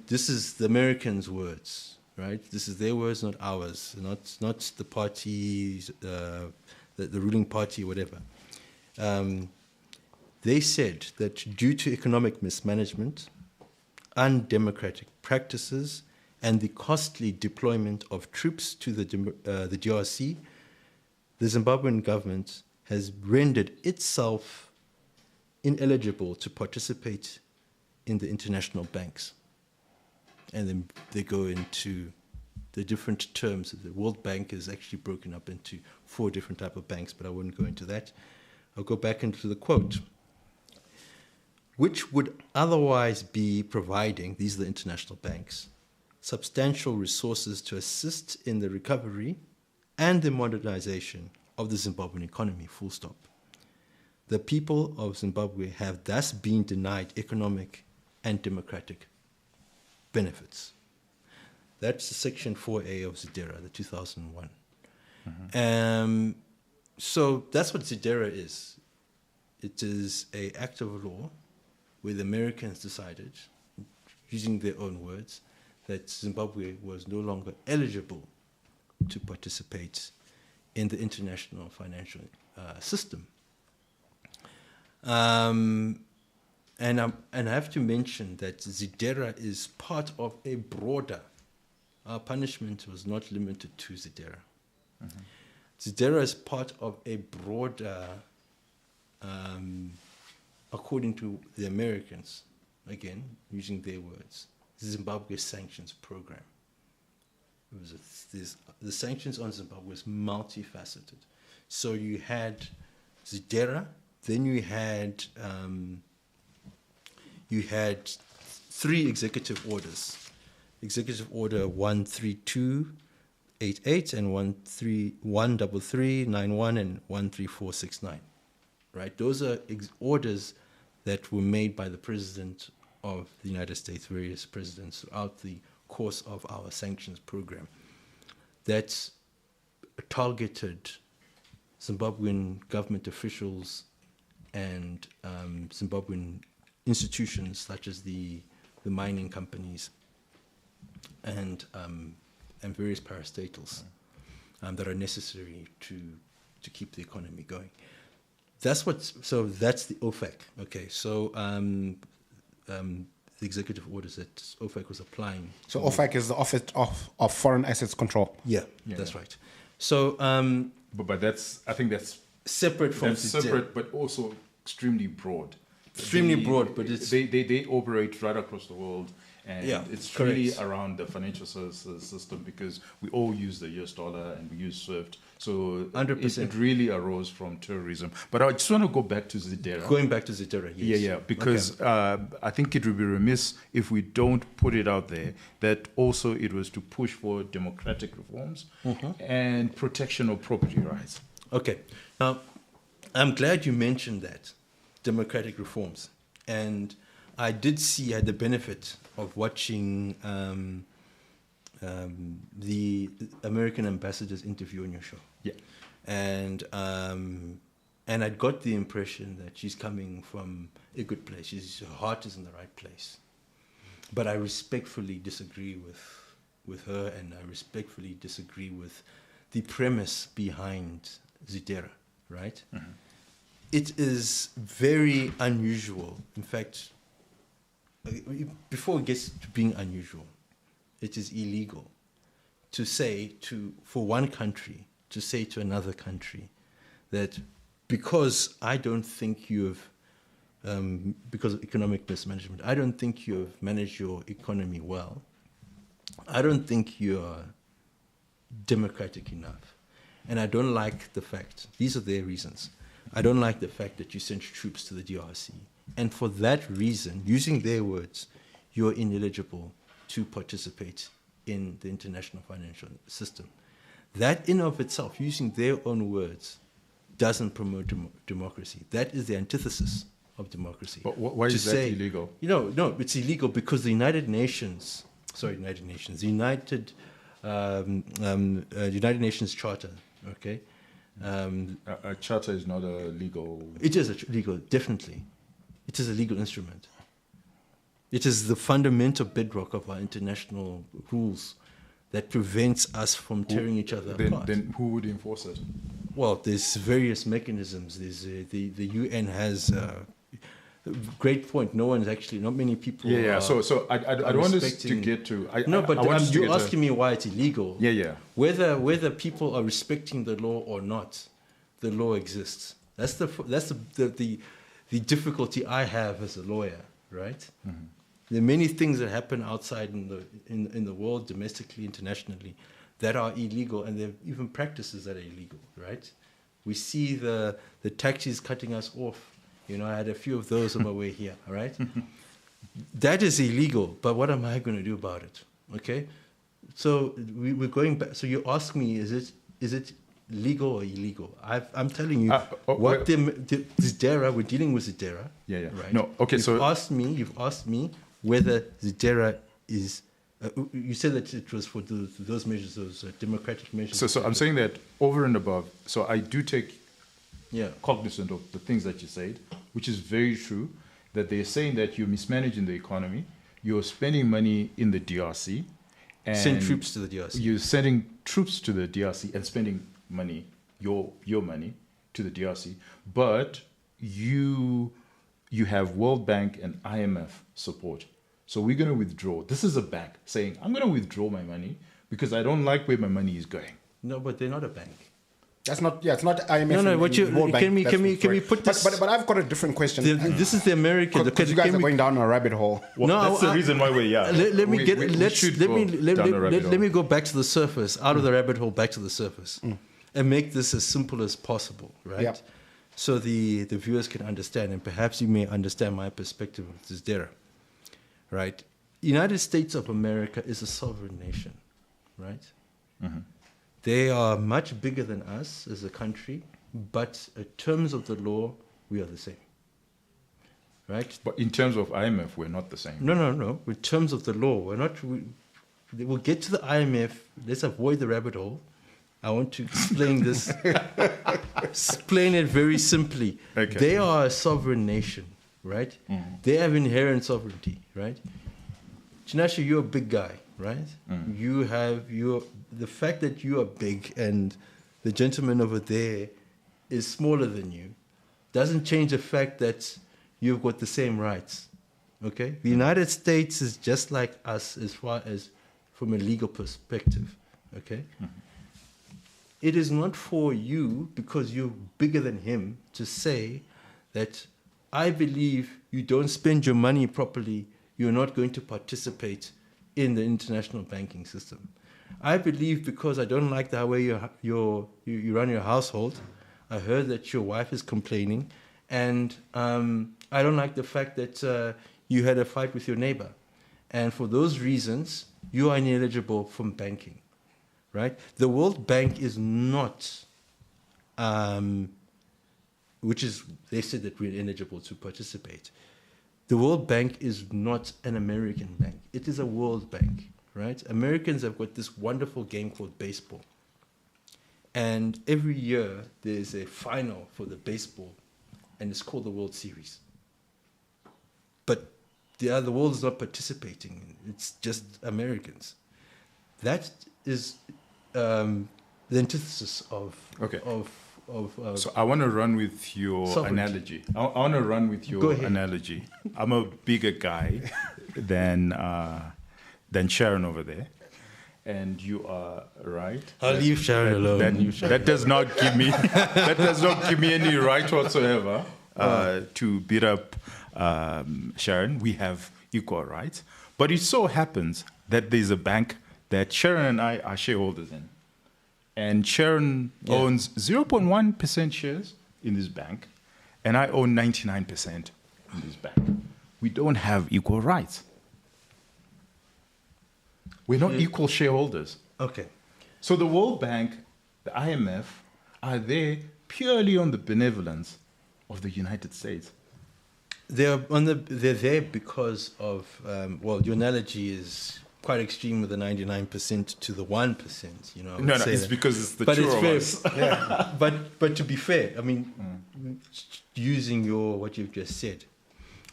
Speaker 2: this is the Americans' words. Right, this is their words, not ours, not the parties, the ruling party, whatever. They said that due to economic mismanagement, undemocratic practices, and the costly deployment of troops to the DRC, the Zimbabwean government has rendered itself ineligible to participate in the international banks. And then they go into the different terms. The World Bank is actually broken up into 4 different types of banks, but I wouldn't go into that. I'll go back into the quote. Which would otherwise be providing, these are the international banks, substantial resources to assist in the recovery and the modernization of the Zimbabwean economy, full stop. The people of Zimbabwe have thus been denied economic and democratic benefits. That's Section 4A of ZDERA, the 2001. So that's what ZDERA is. It is an act of law where the Americans decided, using their own words, that Zimbabwe was no longer eligible to participate in the international financial system. And I have to mention that ZDERA is part of a broader. Our punishment was not limited to ZDERA. ZDERA is part of a broader, according to the Americans, again, using their words, Zimbabwe sanctions program. The sanctions on Zimbabwe was multifaceted. So you had ZDERA, then you had 3 executive orders. Executive Order 13288 and 13391 and 13469. Right? Those are orders that were made by the President of the United States, various presidents throughout the course of our sanctions program. That targeted Zimbabwean government officials and Zimbabwean institutions such as the mining companies and various parastatals that are necessary to keep the economy going. That's the OFAC. Okay, so the executive orders that OFAC was applying.
Speaker 3: So OFAC is the Office of Foreign Assets Control.
Speaker 2: Yeah, that's right. So
Speaker 1: But I think that's
Speaker 2: separate from ZDERA.
Speaker 1: separate, but also extremely broad.
Speaker 2: Extremely broad, but it's
Speaker 1: they operate right across the world, and
Speaker 2: Yeah,
Speaker 1: it's
Speaker 2: correct.
Speaker 1: really around the financial services system because we all use the US dollar and we use SWIFT. So
Speaker 2: 100%.
Speaker 1: it really arose from terrorism. But I just want to go back to ZDERA.
Speaker 2: going back to ZDERA. Yes.
Speaker 1: Yeah, because I think it would be remiss if we don't put it out there that also it was to push for democratic reforms and protection of property rights.
Speaker 2: Okay. Now, I'm glad you mentioned that, democratic reforms. And I had the benefit of watching the American ambassador's interview on your show.
Speaker 1: Yeah.
Speaker 2: And I got the impression that she's coming from a good place. Her heart is in the right place. But I respectfully disagree with her, and I respectfully disagree with the premise behind ZDERA, right? Mm-hmm. It is very unusual. In fact, before it gets to being unusual, it is illegal for one country to say to another country that because I don't think because of economic mismanagement, I don't think you have managed your economy well. I don't think you're democratic enough. And I don't like the fact, these are their reasons, I don't like the fact that you sent troops to the DRC. And for that reason, using their words, you're ineligible to participate in the international financial system. That in of itself, using their own words, doesn't promote democracy. That is the antithesis of democracy.
Speaker 1: But why is that illegal?
Speaker 2: No, it's illegal because the United Nations Charter, okay?
Speaker 1: A charter is not a legal...
Speaker 2: It is legal, definitely. It is a legal instrument. It is the fundamental bedrock of our international rules that prevents us from tearing each other apart.
Speaker 1: Then who would enforce it?
Speaker 2: Well, there's various mechanisms. There's the UN has great point. Not many people.
Speaker 1: Yeah. So I don't want us to get to.
Speaker 2: You're asking me why it's illegal.
Speaker 1: Yeah.
Speaker 2: Whether people are respecting the law or not, the law exists. That's the difficulty I have as a lawyer, right? Mm-hmm. There are many things that happen outside in the world, domestically, internationally, that are illegal, and there are even practices that are illegal, right? We see the taxis cutting us off. I had a few of those on my way here, all right? That is illegal, but what am I going to do about it, okay? So we're going back. So you ask me, is it legal or illegal? I'm telling you, ZDERA, we're dealing with ZDERA.
Speaker 1: Yeah.
Speaker 2: Right?
Speaker 1: No, okay,
Speaker 2: You've asked me whether ZDERA is... you said that it was for those measures, those democratic measures.
Speaker 1: So I'm saying that over and above, so I do take cognizant of the things that you said, which is very true, that they're saying that you're mismanaging the economy, you're spending money in the DRC, and
Speaker 2: send troops to the DRC.
Speaker 1: You're sending troops to the DRC and spending money, your money, to the DRC, but you have World Bank and IMF support. So we're going to withdraw. This is a bank saying, I'm going to withdraw my money because I don't like where my money is going.
Speaker 2: No, but they're not a bank.
Speaker 3: That's not. Yeah, it's not IMF.
Speaker 2: No.
Speaker 3: World Bank.
Speaker 2: Can we put this?
Speaker 3: But I've got a different question.
Speaker 2: This is the American.
Speaker 3: Because you guys are going down a rabbit hole.
Speaker 1: Well, that's the reason why we're
Speaker 2: Let me go back to the surface, out of the rabbit hole, back to the surface, and make this as simple as possible, right?
Speaker 3: Yep.
Speaker 2: So the viewers can understand, and perhaps you may understand my perspective of ZDERA, right? United States of America is a sovereign nation, right? Mm-hmm. They are much bigger than us as a country, but in terms of the law, we are the same. Right?
Speaker 1: But in terms of IMF, we're not the same.
Speaker 2: No. In terms of the law, we're not. We'll get to the IMF. Let's avoid the rabbit hole. I want to explain this. Explain it very simply.
Speaker 1: Okay.
Speaker 2: They are a sovereign nation, right? Mm-hmm. They have inherent sovereignty, right? Chinasha, you're a big guy, right? Mm-hmm. The fact that you are big and the gentleman over there is smaller than you doesn't change the fact that you've got the same rights. Okay? The United States is just like us as far as from a legal perspective. Okay? Mm-hmm. it is not for you, because you're bigger than him, to say that I believe you don't spend your money properly, you're not going to participate in the international banking system. I believe because I don't like the way you run your household, I heard that your wife is complaining, and I don't like the fact that you had a fight with your neighbor. And for those reasons, you are ineligible from banking, right? The World Bank is not, they said that we're ineligible to participate. The World Bank is not an American bank. It is a World Bank, right? Americans have got this wonderful game called baseball. And every year there's a final for the baseball, and it's called the World Series. But the world is not participating. It's just Americans. That is the antithesis of
Speaker 1: Okay.
Speaker 2: of
Speaker 1: So I want to run with your
Speaker 2: sovereignty.
Speaker 1: analogy. I want to run with
Speaker 2: Go
Speaker 1: your
Speaker 2: ahead.
Speaker 1: analogy. I'm a bigger guy than Sharon over there, and you are right.
Speaker 2: I'll leave Sharon alone.
Speaker 1: That does not give me any right whatsoever to beat up Sharon. We have equal rights, but it so happens that there's a bank that Sharon and I are shareholders in. And Sharon owns 0.1% shares in this bank, and I own 99% in this bank. We don't have equal rights. We're not equal shareholders.
Speaker 2: Okay.
Speaker 1: So the World Bank, the IMF, are there purely on the benevolence of the United States.
Speaker 2: They're there because of your analogy is quite extreme with the 99% to the 1%. You know, I would
Speaker 1: No,
Speaker 2: say
Speaker 1: it's
Speaker 2: that.
Speaker 1: because it's the
Speaker 2: But
Speaker 1: two
Speaker 2: it's
Speaker 1: of
Speaker 2: fair.
Speaker 1: us.
Speaker 2: Yeah. But to be fair, I mean, using what you've just said,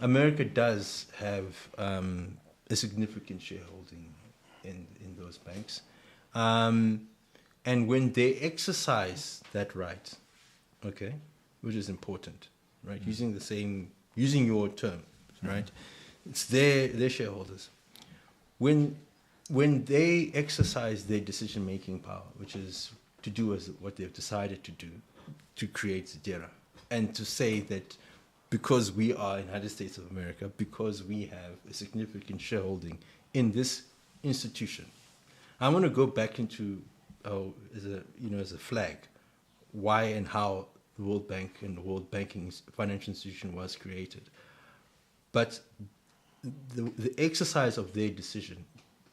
Speaker 2: America does have a significant shareholding in those banks, and when they exercise that right, okay, which is important, right? Using your term, right? It's their shareholders. When they exercise their decision-making power, which is to do as what they've decided to do, to create ZDERA, and to say that because we are United States of America, because we have a significant shareholding in this institution, I want to go back into as a flag, why and how the World Bank and the World Banking Financial Institution was created. But the exercise of their decision,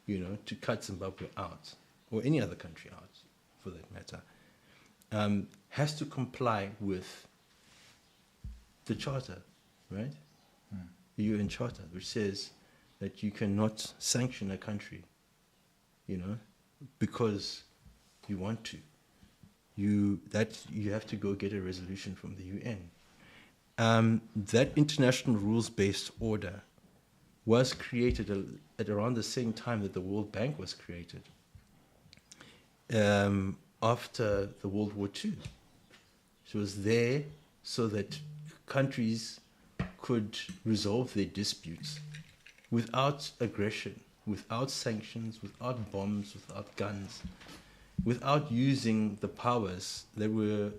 Speaker 2: to cut Zimbabwe out, or any other country out, for that matter, has to comply with the charter, right? The UN Charter, which says that you cannot sanction a country, because you want to. You have to go get a resolution from the UN. That international rules-based order was created at around the same time that the World Bank was created, after the World War II. It was there so that countries could resolve their disputes without aggression, without sanctions, without bombs, without guns, without using the powers that were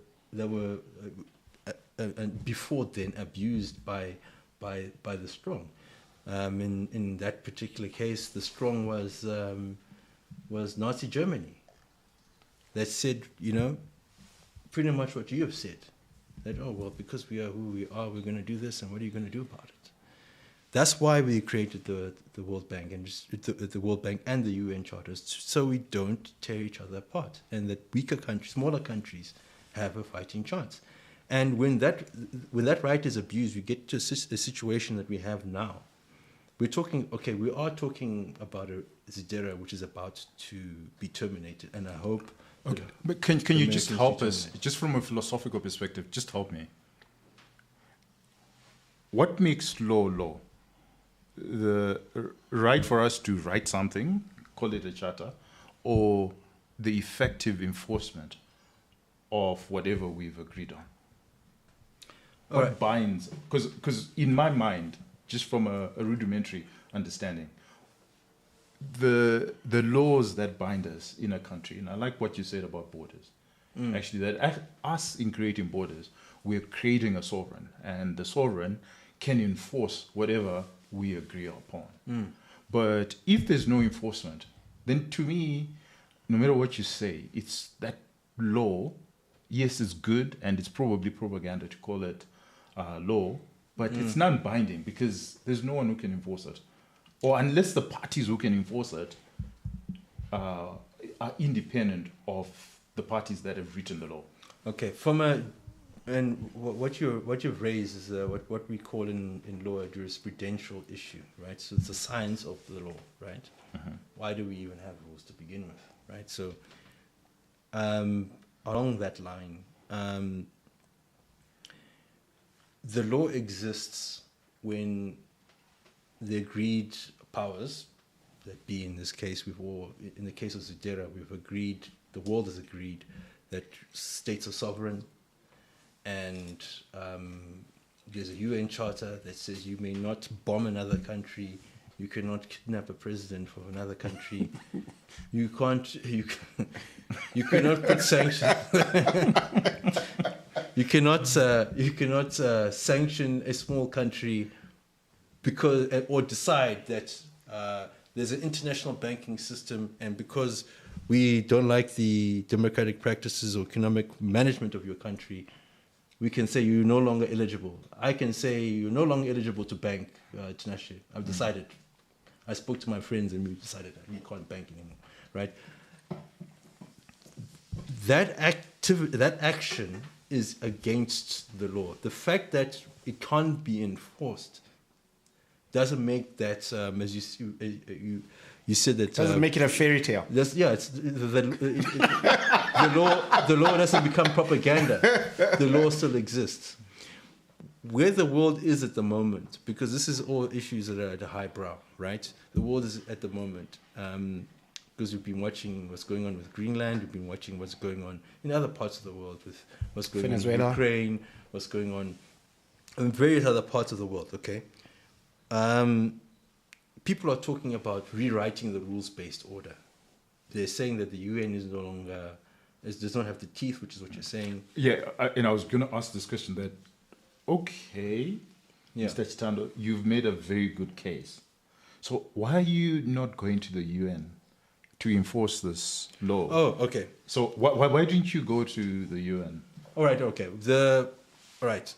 Speaker 2: before then abused by the strong. In that particular case, the strong was Nazi Germany. That said, pretty much what you have said. That, because we are who we are, we're going to do this, and what are you going to do about it? That's why we created the World Bank and the World Bank and the UN charters, so we don't tear each other apart, and that weaker countries, smaller countries, have a fighting chance. And when that right is abused, we get to a situation that we have now. We are talking about a ZDERA which is about to be terminated, and I hope.
Speaker 1: Okay, but can you just
Speaker 2: Americans
Speaker 1: help
Speaker 2: be
Speaker 1: us,
Speaker 2: terminated.
Speaker 1: just from a philosophical perspective, just help me. What makes law? The right for us to write something, call it a charter, or the effective enforcement of whatever we've agreed on?
Speaker 2: All
Speaker 1: What
Speaker 2: right.
Speaker 1: binds? Because in my mind, just from a rudimentary understanding, the laws that bind us in a country, and I like what you said about borders, actually, that us in creating borders, we're creating a sovereign, and the sovereign can enforce whatever we agree upon. But if there's no enforcement, then to me, no matter what you say, it's that law. Yes, it's good, and it's probably propaganda to call it law, but it's non-binding because there's no one who can enforce it, or unless the parties who can enforce it are independent of the parties that have written the law.
Speaker 2: Okay, what you've raised is what we call in law a jurisprudential issue, right? So it's the science of the law, right? Why do we even have rules to begin with, right? So along that line, the law exists when the agreed powers, that be in this case, in the case of ZDERA, we've agreed, the world has agreed that states are sovereign, and there's a UN charter that says you may not bomb another country, you cannot kidnap a president from another country, you cannot put sanctions. You cannot sanction a small country because or decide that there's an international banking system, and because we don't like the democratic practices or economic management of your country, we can say you're no longer eligible. I can say you're no longer eligible to bank internationally. I've decided. I spoke to my friends and we decided that you can't bank anymore, right? That action is against the law. The fact that it can't be enforced doesn't make that, as you said that
Speaker 3: Doesn't make it a fairy tale.
Speaker 2: It's the law. The law doesn't become propaganda. The law still exists. Where the world is at the moment, because this is all issues that are at a high brow, right? The world is at the moment, because we've been watching what's going on with Greenland, we've been watching what's going on in other parts of the world, with what's going
Speaker 3: Venezuela.
Speaker 2: on in Ukraine, what's going on in various other parts of the world, okay? People are talking about rewriting the rules-based order. They're saying that the UN is no longer, does not have the teeth, which is what you're saying.
Speaker 1: Yeah, and I was going to ask this question that, okay,
Speaker 2: Yeah.
Speaker 1: Mr. Chitando, you've made a very good case. So why are you not going to the UN to enforce this law?
Speaker 2: Oh, okay.
Speaker 1: So why didn't you go to the UN?
Speaker 2: All right, okay. All right.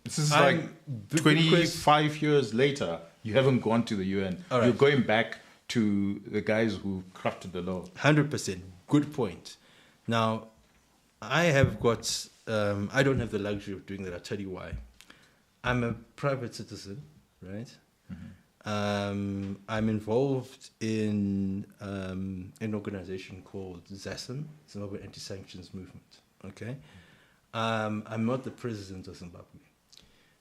Speaker 1: This is
Speaker 2: I'm-
Speaker 1: like 25 years later, you haven't gone to the UN.
Speaker 2: All right.
Speaker 1: You're going back to the guys who crafted the law.
Speaker 2: 100%. Good point. Now, I have got, I don't have the luxury of doing that. I'll tell you why. I'm a private citizen, right? I'm involved in an organization called ZASM, Zimbabwe Anti-Sanctions Movement, okay? I'm not the president of Zimbabwe.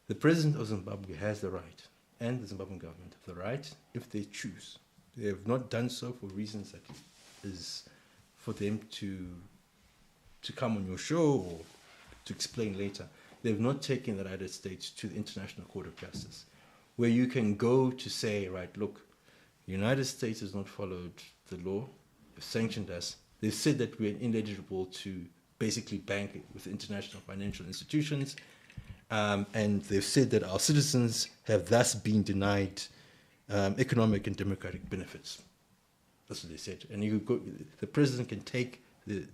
Speaker 2: The president of Zimbabwe has the right, and the Zimbabwean government have the right, if they choose. They have not done so for reasons that is for them to come on your show or to explain later. They've not taken the United States to the International Court of Justice, where you can go to say, right, look, the United States has not followed the law, they've sanctioned us, they've said that we're ineligible to basically bank with international financial institutions, and they've said that our citizens have thus been denied economic and democratic benefits. That's what they said. And the president can take the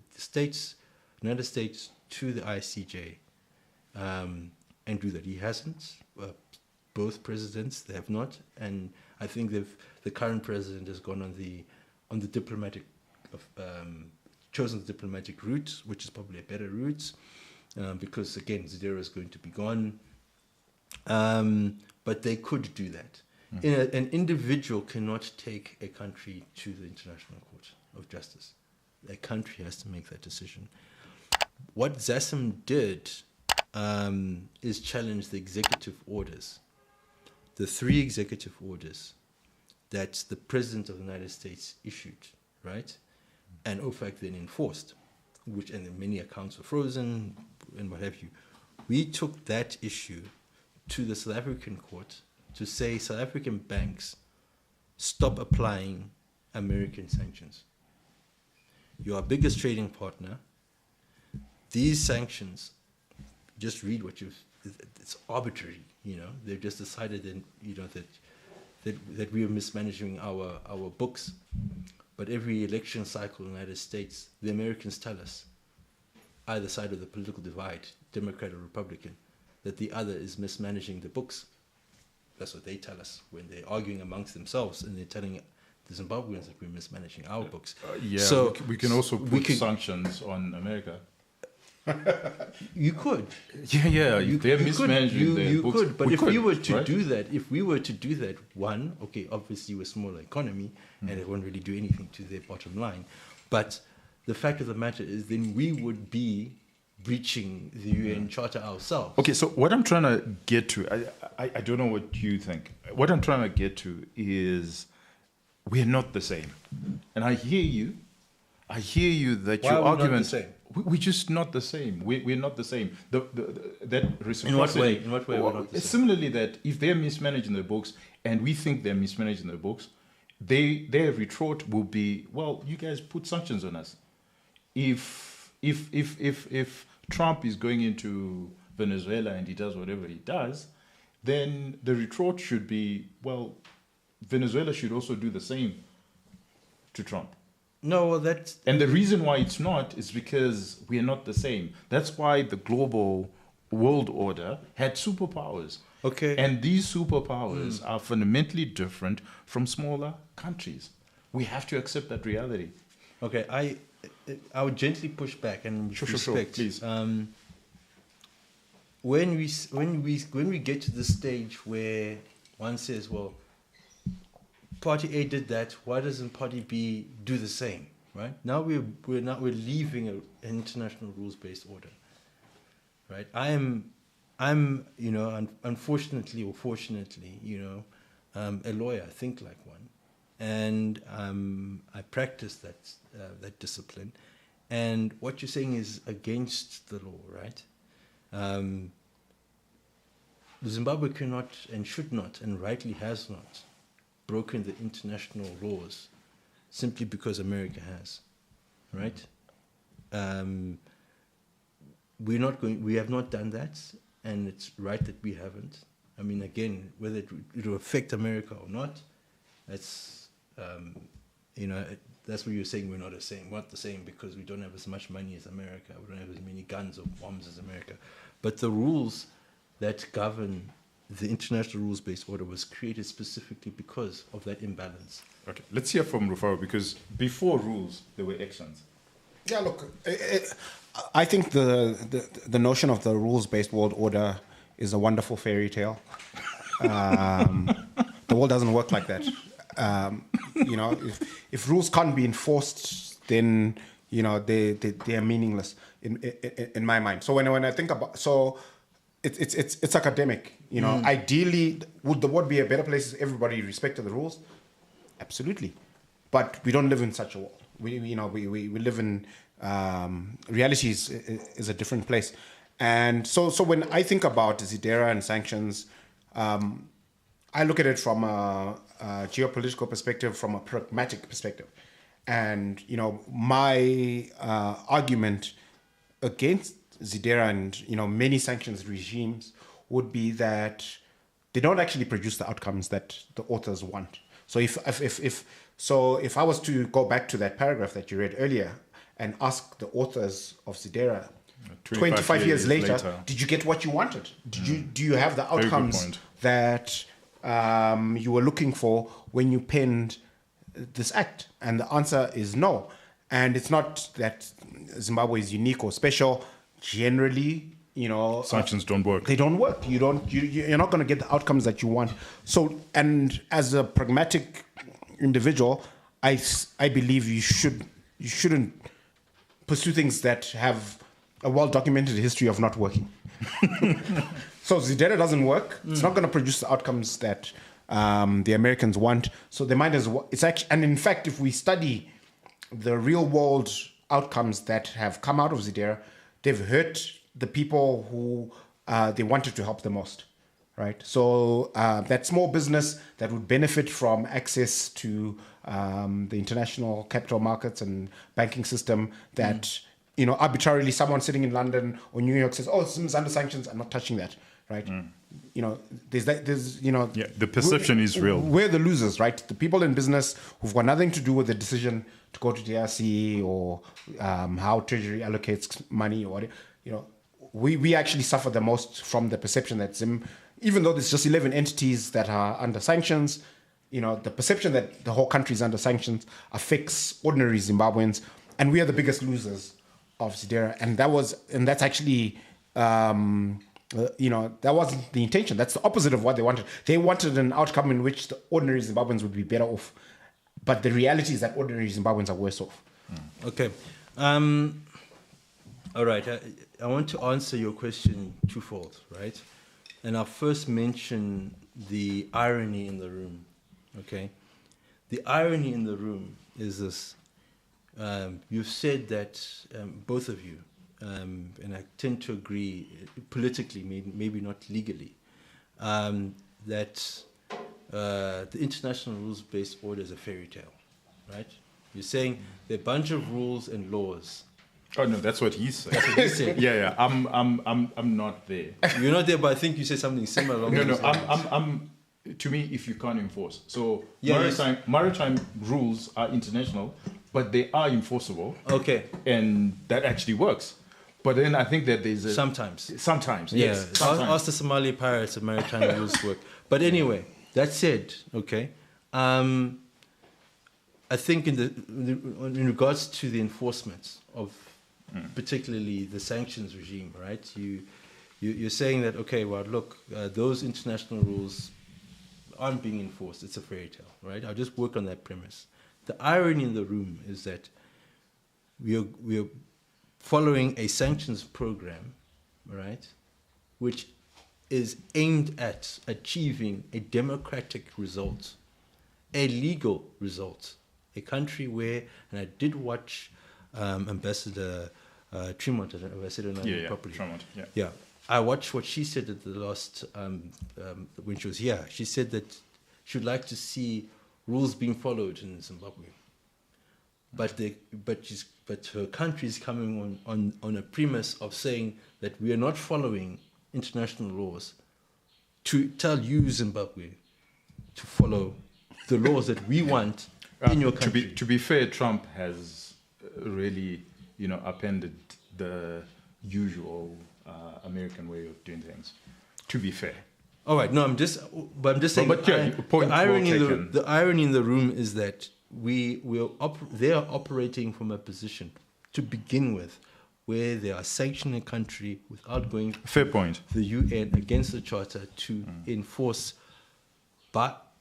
Speaker 2: United States to the ICJ and do that. He hasn't. Both presidents, they have not. And I think the current president has gone on the diplomatic, chosen the diplomatic route, which is probably a better route, because again, ZDERA is going to be gone. But they could do that. An individual cannot take a country to the International Court of Justice. A country has to make that decision. What ZASM did is challenge the executive orders, the 3 executive orders that the President of the United States issued, right? And OFAC then enforced, and then many accounts were frozen and what have you. We took that issue to the South African court to say South African banks stop applying American sanctions. You're our biggest trading partner. these sanctions, just read what you've. It's arbitrary, you know. They've just decided that that we are mismanaging our books. But every election cycle in the United States, the Americans tell us, either side of the political divide, Democrat or Republican, that the other is mismanaging the books. That's what they tell us when they're arguing amongst themselves, and they're telling the Zimbabweans that we're mismanaging our books.
Speaker 1: So we can also put sanctions on America.
Speaker 2: You could.
Speaker 1: Yeah. They're mismanaging their books.
Speaker 2: Could, but
Speaker 1: we
Speaker 2: if
Speaker 1: could,
Speaker 2: we were to
Speaker 1: right?
Speaker 2: do that, one, okay, obviously we're a smaller economy and it won't really do anything to their bottom line. But the fact of the matter is then we would be breaching the UN Charter ourselves.
Speaker 1: Okay, so what I'm trying to get to, I don't know what you think. What I'm trying to get to is we're not the same. And I hear you that
Speaker 2: Why
Speaker 1: your
Speaker 2: are we not
Speaker 1: argument...
Speaker 2: the same?
Speaker 1: We're just not the same. We're not the same. That reciprocity...
Speaker 2: In what way? In what way we're not the same?
Speaker 1: Similarly, that if they're mismanaging their books and we think they're mismanaging their books, their retort will be, well, you guys put sanctions on us. If Trump is going into Venezuela and he does whatever he does, then the retort should be, well, Venezuela should also do the same to Trump.
Speaker 2: No, well, that's...
Speaker 1: And the reason why it's not is because we are not the same. That's why the global world order had superpowers.
Speaker 2: Okay.
Speaker 1: And these superpowers are fundamentally different from smaller countries. We have to accept that reality.
Speaker 2: Okay, I would gently push back and
Speaker 1: Sure,
Speaker 2: respect.
Speaker 1: please.
Speaker 2: When we get to the stage where one says, well, Party A did that, why doesn't Party B do the same? Right? Now we're leaving an international rules-based order. Right? I'm unfortunately or fortunately, a lawyer. I think like one, and I practice that discipline. And what you're saying is against the law, right? Zimbabwe cannot and should not, and rightly has not, broken the international laws simply because America has, right? We have not done that, and it's right that we haven't. I mean, again, whether it will affect America or not, that's that's what you're saying. We're not the same because we don't have as much money as America. We don't have as many guns or bombs as America. But the rules that govern the international rules-based order was created specifically because of that imbalance.
Speaker 1: Okay, let's hear from Rufaro, because before rules, there were actions.
Speaker 3: Yeah, look, I think the notion of the rules-based world order is a wonderful fairy tale. The world doesn't work like that. If rules can't be enforced, then they are meaningless in my mind. So when I think about it's academic. Ideally, would the world be a better place if everybody respected the rules? Absolutely, but we don't live in such a world. We live in reality is a different place, and so when I think about ZDERA and sanctions, I look at it from a geopolitical perspective, from a pragmatic perspective, and my argument against ZDERA and many sanctions regimes would be that they don't actually produce the outcomes that the authors want. So if I was to go back to that paragraph that you read earlier and ask the authors of ZDERA 25 years later, did you get what you wanted? Do you have the outcomes that you were looking for when you penned this act? And the answer is no. And it's not that Zimbabwe is unique or special. Generally,
Speaker 1: sanctions don't work.
Speaker 3: They don't work. You're not going to get the outcomes that you want. So, and as a pragmatic individual, I believe you shouldn't pursue things that have a well-documented history of not working. So ZDERA doesn't work. It's not going to produce the outcomes that the Americans want. So they might as well. It's actually, and in fact, if we study the real-world outcomes that have come out of ZDERA, they've hurt the people who they wanted to help the most, right? So that small business that would benefit from access to the international capital markets and banking system that arbitrarily someone sitting in London or New York says, "Oh, Simba's under sanctions. I'm not touching that." Right?
Speaker 1: The perception is real.
Speaker 3: We're the losers, right? The people in business who've got nothing to do with the decision to go to DRC or how Treasury allocates money or we actually suffer the most from the perception that even though there's just 11 entities that are under sanctions, the perception that the whole country is under sanctions affects ordinary Zimbabweans, and we are the biggest losers of ZDERA. And that's actually, that wasn't the intention. That's the opposite of what they wanted. They wanted an outcome in which the ordinary Zimbabweans would be better off. But the reality is that ordinary Zimbabweans are worse off.
Speaker 2: Okay. All right. I want to answer your question twofold, right? And I'll first mention the irony in the room, okay? The irony in the room is this. You've said that, both of you, and I tend to agree politically, maybe not legally, that the international rules-based order is a fairy tale, right? You're saying there are a bunch of rules and laws.
Speaker 1: Oh no, that's what he said.
Speaker 2: That's what he said.
Speaker 1: Yeah. I'm not there.
Speaker 2: You're not there, but I think you said something similar. Along those lines.
Speaker 1: I'm. To me, if you can't enforce, so
Speaker 2: Yeah,
Speaker 1: maritime rules are international, but they are enforceable.
Speaker 2: Okay.
Speaker 1: And that actually works. But then I think that there's a
Speaker 2: Sometimes.
Speaker 1: Yes. Sometimes.
Speaker 2: Ask the Somali pirates if maritime rules work. But anyway, that said, okay, I think in regards to the enforcement of particularly the sanctions regime, right? You're saying that, okay, well, look, those international rules aren't being enforced. It's a fairy tale, right? I'll just work on that premise. The irony in the room is that we are following a sanctions program, right, which is aimed at achieving a democratic result, a legal result, a country where, and I did watch Ambassador Tremont, I don't know if I said her name properly.
Speaker 1: Tremont,
Speaker 2: Yeah. I watched what she said at the last, when she was here. She said that she would like to see rules being followed in Zimbabwe. But her country is coming on a premise of saying that we are not following international laws to tell you, Zimbabwe, to follow the laws that we want in your country.
Speaker 1: To be fair, Trump has really, appended the usual American way of doing things. To be fair.
Speaker 2: All right. No, I'm just saying.
Speaker 1: But point
Speaker 2: the irony in the room is that they are operating from a position to begin with, where they are sanctioning a country without going.
Speaker 1: Fair point.
Speaker 2: The UN against the charter to enforce, but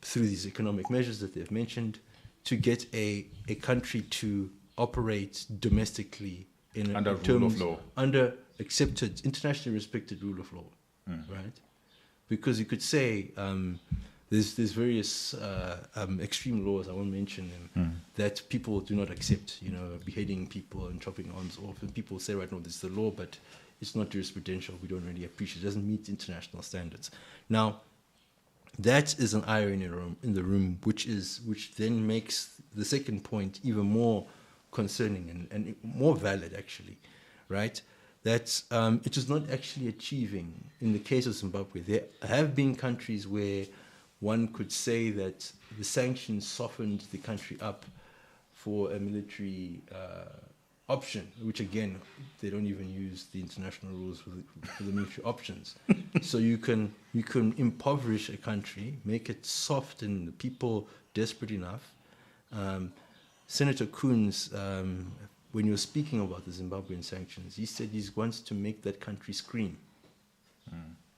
Speaker 2: through these economic measures that they've mentioned, to get a country to operate domestically
Speaker 1: under rule of law,
Speaker 2: under accepted, internationally respected rule of law, right? Because you could say there's various extreme laws, I won't mention them, that people do not accept, beheading people and chopping arms off. And people say, right, no, this is the law, but it's not jurisprudential. We don't really appreciate it. It doesn't meet international standards. Now, that is an irony in the room, which then makes the second point even more concerning and more valid, actually, right? That it is not actually achieving, in the case of Zimbabwe, there have been countries where one could say that the sanctions softened the country up for a military option, which again, they don't even use the international rules for the military options. So you can impoverish a country, make it soft and the people desperate enough. Senator Coons, when you were speaking about the Zimbabwean sanctions, he said he wants to make that country scream.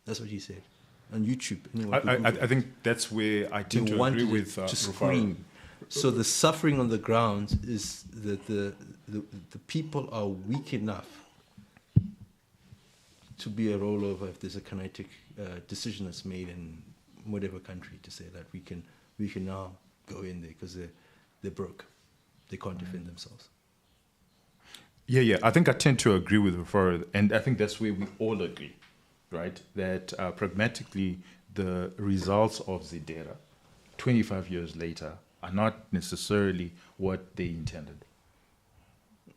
Speaker 2: That's what he said on YouTube.
Speaker 1: I think that's where I tend to agree with
Speaker 2: to scream. So the suffering on the ground is that the people are weak enough to be a rollover if there's a kinetic decision that's made in whatever country to say that we can now go in there because they're broke. They can't defend themselves.
Speaker 1: Yeah. I think I tend to agree with Rufaro, and I think that's where we all agree, right? That pragmatically, the results of ZDERA, 25 years later, are not necessarily what they intended.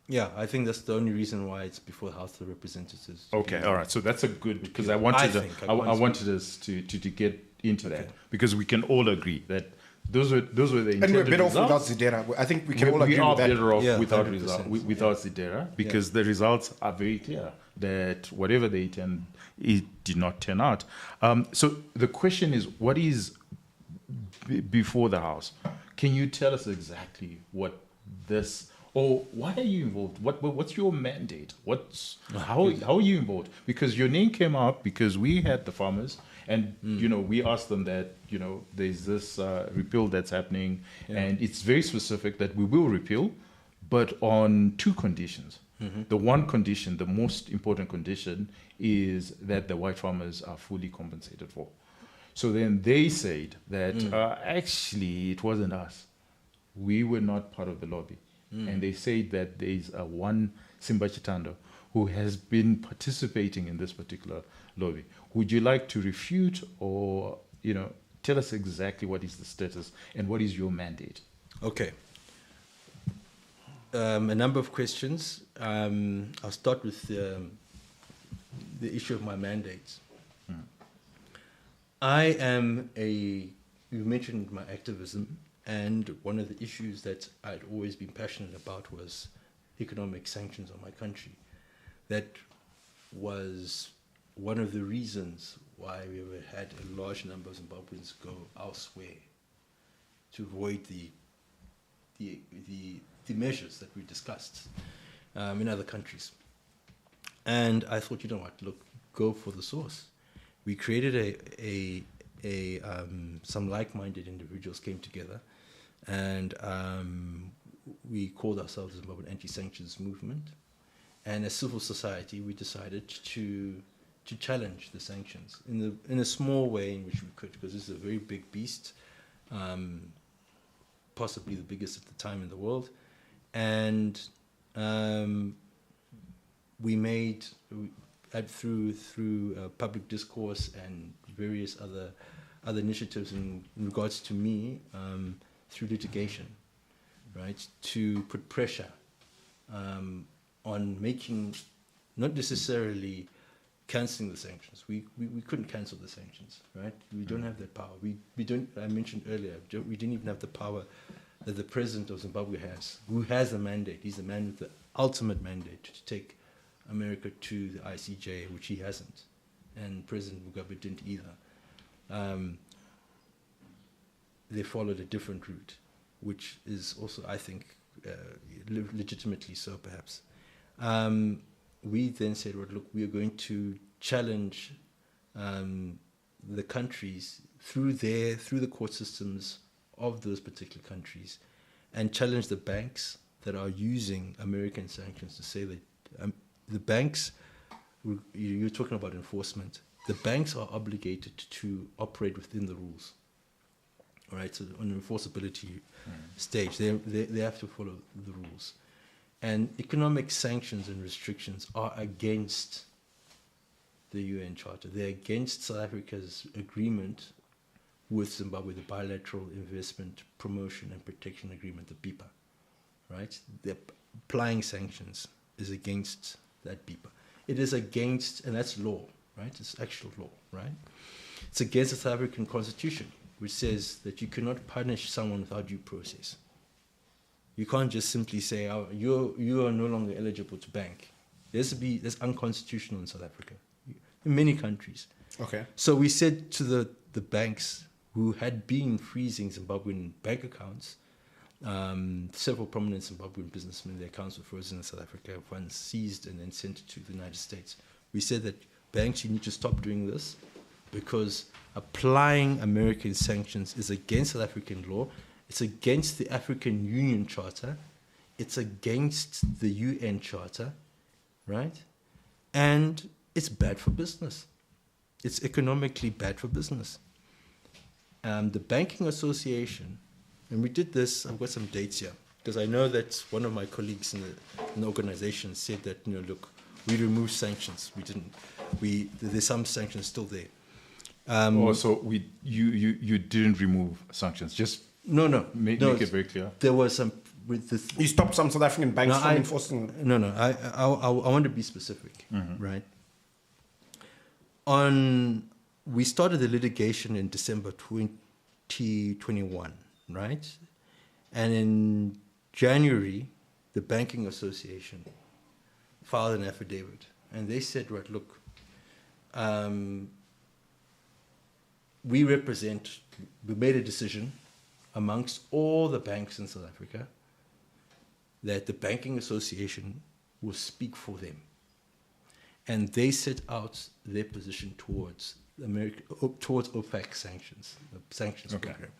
Speaker 2: Yeah, I think that's the only reason why it's before the House of Representatives.
Speaker 1: Okay, all right. So that's a good, because I
Speaker 2: I
Speaker 1: wanted
Speaker 2: think I
Speaker 1: I
Speaker 2: want-
Speaker 1: wanted us to get into that,
Speaker 2: Okay.
Speaker 1: because we can all agree that those were the intended
Speaker 3: And we're better off
Speaker 1: results.
Speaker 3: without ZDERA. I think we can all
Speaker 1: We
Speaker 3: agree
Speaker 1: are
Speaker 3: with that.
Speaker 1: better off
Speaker 2: Yeah,
Speaker 1: without
Speaker 2: 100%.
Speaker 1: without ZDERA, because the results are very clear that whatever they intend, it did not turn out. So the question is, what is before the House? Can you tell us exactly what this, or why are you involved? What's your mandate? How are you involved? Because your name came up because we had the farmers, and we asked them that there's this repeal that's happening, and it's very specific that we will repeal, but on two conditions. The one condition, the most important condition, is that the white farmers are fully compensated for. So then they said that actually it wasn't us. We were not part of the lobby. And they said that there's one Simba Chitando who has been participating in this particular lobby. Would you like to refute, or tell us exactly what is the status and what is your mandate?
Speaker 2: Okay. A number of questions. I'll start with the issue of my mandate. You mentioned my activism, and one of the issues that I'd always been passionate about was economic sanctions on my country. That was one of the reasons why we had a large number of Zimbabweans go elsewhere to avoid the measures that we discussed in other countries. And I thought, go for the source. We created some like-minded individuals came together, and we called ourselves the Zimbabwean Anti-Sanctions Movement. And as civil society, we decided to challenge the sanctions in a small way in which we could, because this is a very big beast, possibly the biggest at the time in the world. And we made, through public discourse and various other initiatives in regards to me, through litigation, right, to put pressure on making, not necessarily cancelling the sanctions. We couldn't cancel the sanctions, right? We don't have that power. We don't. I mentioned earlier, we didn't even have the power that the president of Zimbabwe has, who has a mandate. He's the man with the ultimate mandate to take America to the ICJ, which he hasn't, and President Mugabe didn't either. They followed a different route, which is also, I think, legitimately so, perhaps. We then said, well, look, we are going to challenge the countries through the court systems of those particular countries, and challenge the banks that are using American sanctions to say that the banks, you're talking about enforcement, the banks are obligated to operate within the rules. All right, so on the enforceability stage, they have to follow the rules. And economic sanctions and restrictions are against the UN Charter. They're against South Africa's agreement with Zimbabwe, the Bilateral Investment Promotion and Protection Agreement, the BIPA. Right? The applying sanctions is against that BIPA. It is against, and that's law, right? It's actual law, right? It's against the South African Constitution, which says that you cannot punish someone without due process. You can't just simply say, oh, you are no longer eligible to bank. That's unconstitutional in South Africa, in many countries.
Speaker 3: Okay.
Speaker 2: So we said to the banks who had been freezing Zimbabwean bank accounts, several prominent Zimbabwean businessmen, their accounts were frozen in South Africa, funds seized and then sent to the United States. We said that banks, you need to stop doing this, because applying American sanctions is against South African law. It's against the African Union Charter. It's against the UN Charter, right? And it's bad for business. It's economically bad for business. The Banking Association, and we did this, I've got some dates here, because I know that one of my colleagues in the organization said that, look, we removed sanctions. We didn't. There's some sanctions still there.
Speaker 1: So you didn't remove sanctions, just
Speaker 2: No.
Speaker 1: make it very clear.
Speaker 2: There was some with this.
Speaker 3: You stopped some South African banks
Speaker 2: No,
Speaker 3: from
Speaker 2: I-
Speaker 3: enforcing it.
Speaker 2: No, I want to be specific, right? We started the litigation in December 2021, right? And in January, the Banking Association filed an affidavit, and they said, right, look, we made a decision amongst all the banks in South Africa that the Banking Association will speak for them. And they set out their position towards towards OFAC sanctions, the sanctions program.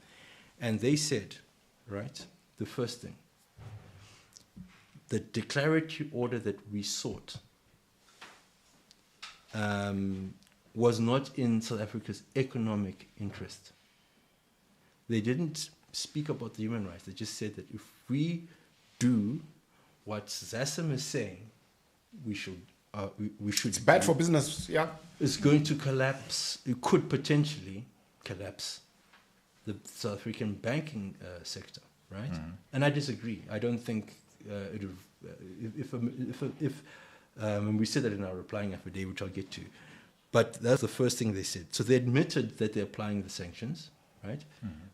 Speaker 2: And they said, right, the first thing, the declaratory order that we sought was not in South Africa's economic interest. They didn't speak about the human rights. They just said that if we do what ZASM is saying, we should.
Speaker 3: It's bad for business, yeah.
Speaker 2: It's going to collapse. It could potentially collapse the South African banking sector, right? And I disagree. I don't think it would. And we said that in our replying affidavit, which I'll get to. But that's the first thing they said. So they admitted that they're applying the sanctions, right?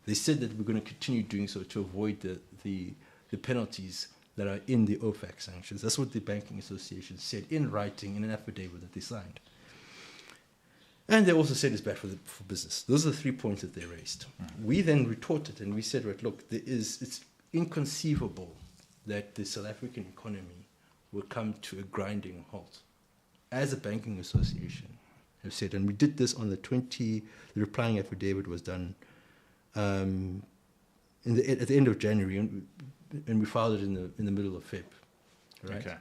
Speaker 2: They said that we're going to continue doing so to avoid the penalties that are in the OFAC sanctions. That's what the Banking Association said in writing in an affidavit that they signed. And they also said it's bad for business. Those are the 3 points that they raised. We then retorted and we said, right, look, it's inconceivable that the South African economy will come to a grinding halt. As a Banking Association have said, and we did this on the replying affidavit was done at the end of January, and we filed it in the middle of Feb, right?
Speaker 1: Okay.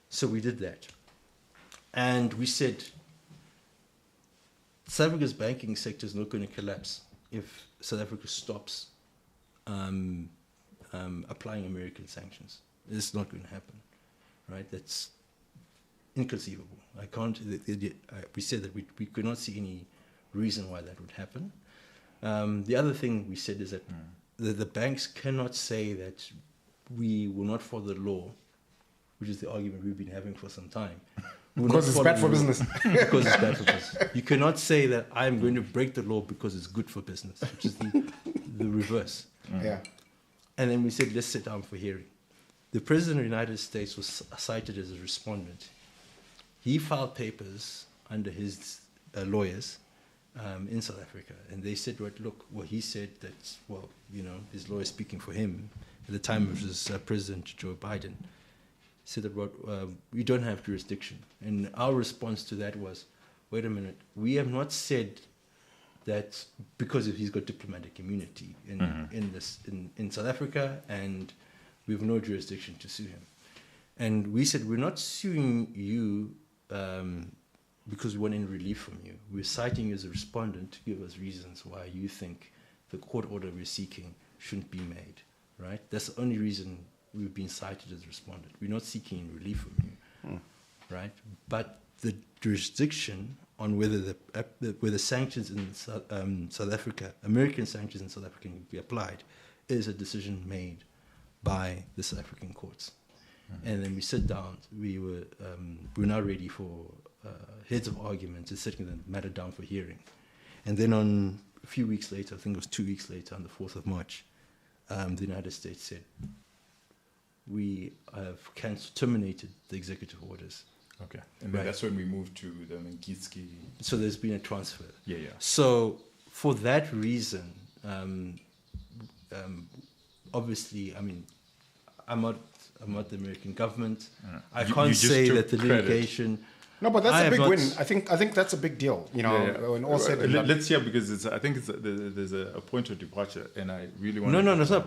Speaker 2: So we did that, and we said South Africa's banking sector is not going to collapse if South Africa stops applying American sanctions. It's not going to happen, right? That's inconceivable. I can't. We said that we could not see any reason why that would happen. The other thing we said is that the banks cannot say that we will not follow the law, which is the argument we've been having for some time.
Speaker 3: Because it's bad for business.
Speaker 2: Because it's bad for business. You cannot say that I'm going to break the law because it's good for business, which is the reverse.
Speaker 3: Yeah.
Speaker 2: And then we said, let's sit down for hearing. The President of the United States was cited as a respondent. He filed papers under his lawyers in South Africa, and they said, right, look, well, he said that, well, you know, his lawyer speaking for him at the time, which was President Joe Biden, said that, well, we don't have jurisdiction. And our response to that was, wait a minute, we have not said that because he's got diplomatic immunity in South Africa, and we have no jurisdiction to sue him. And we said, we're not suing you because we want any relief from you. We're citing you as a respondent to give us reasons why you think the court order we're seeking shouldn't be made, right? That's the only reason we've been cited as a respondent. We're not seeking any relief from you, right? But the jurisdiction on whether the sanctions in South Africa, American sanctions in South Africa can be applied, is a decision made by the South African courts. And then we sit down. We're now ready for heads of arguments and setting the matter down for hearing. And then on a few weeks later, I think it was 2 weeks later, on the 4th of March, the United States said, we have terminated the executive orders.
Speaker 1: Okay. And then that's when we moved to the Mangitsky.
Speaker 2: So there's been a transfer.
Speaker 1: Yeah.
Speaker 2: So for that reason, obviously, I mean, I'm not the American government. I can't say that the litigation.
Speaker 3: No, but that's a big win. I think that's a big deal. You know, when all said and done.
Speaker 1: Let's hear, because I think there's a point of departure, and I really want.
Speaker 2: No, it's not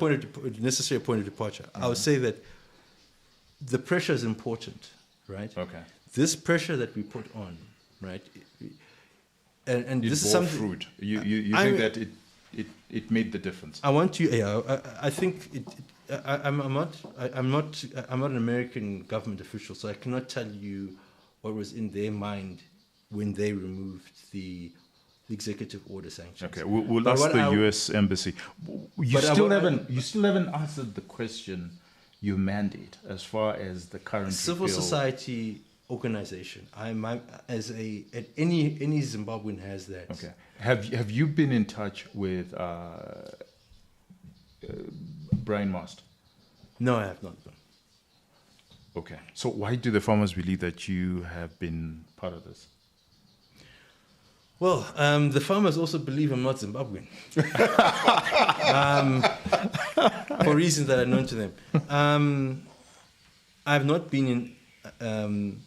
Speaker 2: necessarily a point of departure. I would say that the pressure is important, right?
Speaker 1: Okay.
Speaker 2: This pressure that we put on, right, and
Speaker 1: It
Speaker 2: this is
Speaker 1: bore
Speaker 2: something.
Speaker 1: fruit. You think that it made the difference?
Speaker 2: I want you. Yeah, I think it. I'm not an American government official, so I cannot tell you what was in their mind when they removed the executive order sanctions.
Speaker 1: Okay, we'll ask the U.S. embassy. You still haven't answered the question your mandate as far as the current
Speaker 2: Civil
Speaker 1: repeal?
Speaker 2: society organization. I'm as a at any Zimbabwean has that.
Speaker 1: Okay. Have you been in touch with Brian Mast?
Speaker 2: No, I have not.
Speaker 1: Okay. So why do the farmers believe that you have been part of this?
Speaker 2: Well, the farmers also believe I'm not Zimbabwean. For reasons that are known to them. I've not been in.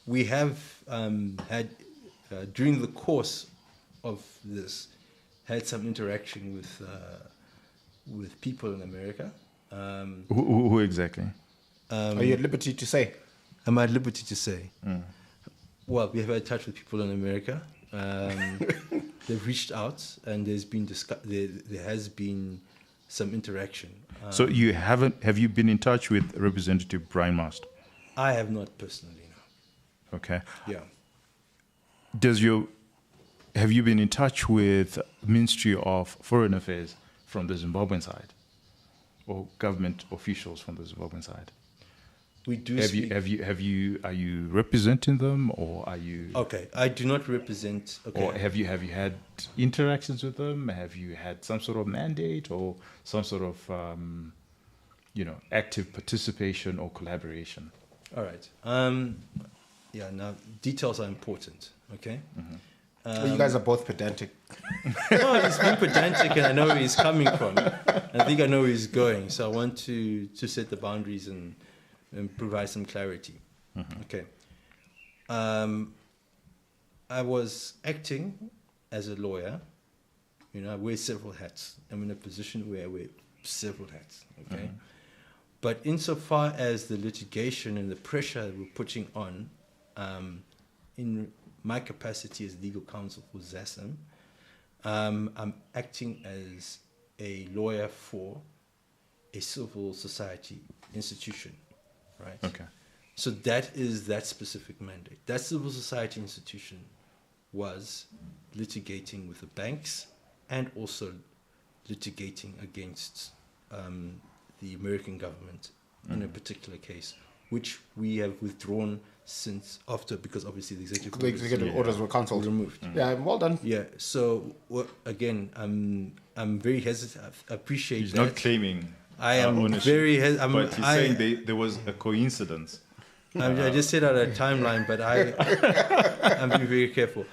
Speaker 2: We have had, during the course of this, had some interaction with people in America.
Speaker 1: Who exactly?
Speaker 3: Are you at liberty to say?
Speaker 2: I'm at liberty to say. Well, we have had touch with people in America. They've reached out, and there's been there has been some interaction.
Speaker 1: So you haven't? Have you been in touch with Representative Brian Mast?
Speaker 2: I have not personally. No.
Speaker 1: Okay.
Speaker 2: Yeah.
Speaker 1: Have you been in touch with Ministry of Foreign Affairs from the Zimbabwean side, or government officials from the Zimbabwean side?
Speaker 2: We do.
Speaker 1: Are you representing them, or are you?
Speaker 2: Okay, I do not represent. Okay.
Speaker 1: Or have you had interactions with them? Have you had some sort of mandate or some sort of active participation or collaboration?
Speaker 2: All right. Yeah. Now details are important. Okay.
Speaker 3: Well, you guys are both pedantic.
Speaker 2: No, he's being pedantic, and I know where he's coming from. I think I know where he's going. So I want to set the boundaries and provide some clarity. Okay. I was acting as a lawyer. I wear several hats. I'm in a position where I wear several hats. Okay. But insofar as the litigation and the pressure that we're putting on, in my capacity as legal counsel for ZASM, I'm acting as a lawyer for a civil society institution. Right.
Speaker 1: Okay.
Speaker 2: So that is that specific mandate. That civil society institution was litigating with the banks and also litigating against the American government in a particular case, which we have withdrawn since after, because obviously the executive
Speaker 3: orders were cancelled.
Speaker 2: Removed.
Speaker 3: Yeah, well done.
Speaker 2: Yeah. So again, I'm very hesitant. I appreciate
Speaker 1: He's
Speaker 2: that.
Speaker 1: not claiming.
Speaker 2: I am
Speaker 1: ownership,
Speaker 2: very.
Speaker 1: But he's saying there was a coincidence.
Speaker 2: I just said out a timeline, but I'm being very careful.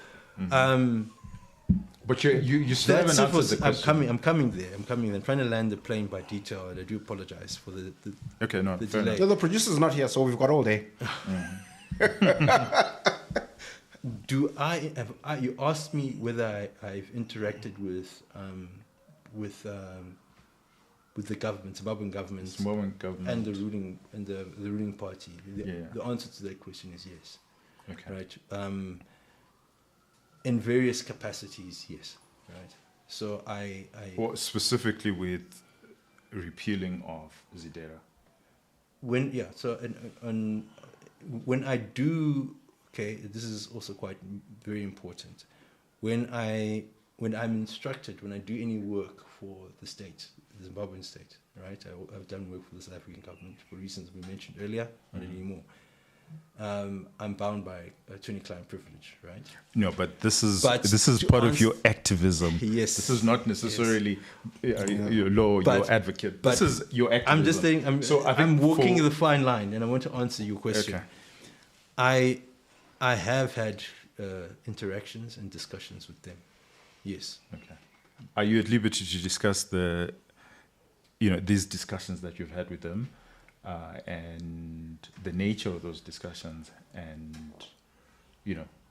Speaker 1: But you still haven't answered the question.
Speaker 2: I'm coming there. I'm trying to land the plane by detail, and I do apologize for the
Speaker 1: Okay, no,
Speaker 2: the
Speaker 1: fair
Speaker 2: delay.
Speaker 1: enough.
Speaker 3: No, the producer's not here, so we've got all day.
Speaker 2: You asked me whether I've interacted with the government, Zimbabwean government, and the ruling party. The answer to that question is yes.
Speaker 1: Okay.
Speaker 2: Right. In various capacities, yes. Right. So
Speaker 1: Well, specifically with repealing of ZDERA.
Speaker 2: When I do, okay, this is also quite very important. When I'm instructed, when I do any work for the state, the Zimbabwean state, right? I've done work for the South African government for reasons we mentioned earlier, not anymore. I'm bound by attorney-client privilege, right?
Speaker 1: No, but this is part of your activism.
Speaker 2: Yes.
Speaker 1: This is not necessarily your law, your advocate. This is your activism.
Speaker 2: I'm just saying, I'm walking the fine line, and I want to answer your question.
Speaker 1: Okay.
Speaker 2: I have had interactions and discussions with them. Yes.
Speaker 1: Okay. Are you at liberty to discuss these discussions that you've had with them, and the nature of those discussions, and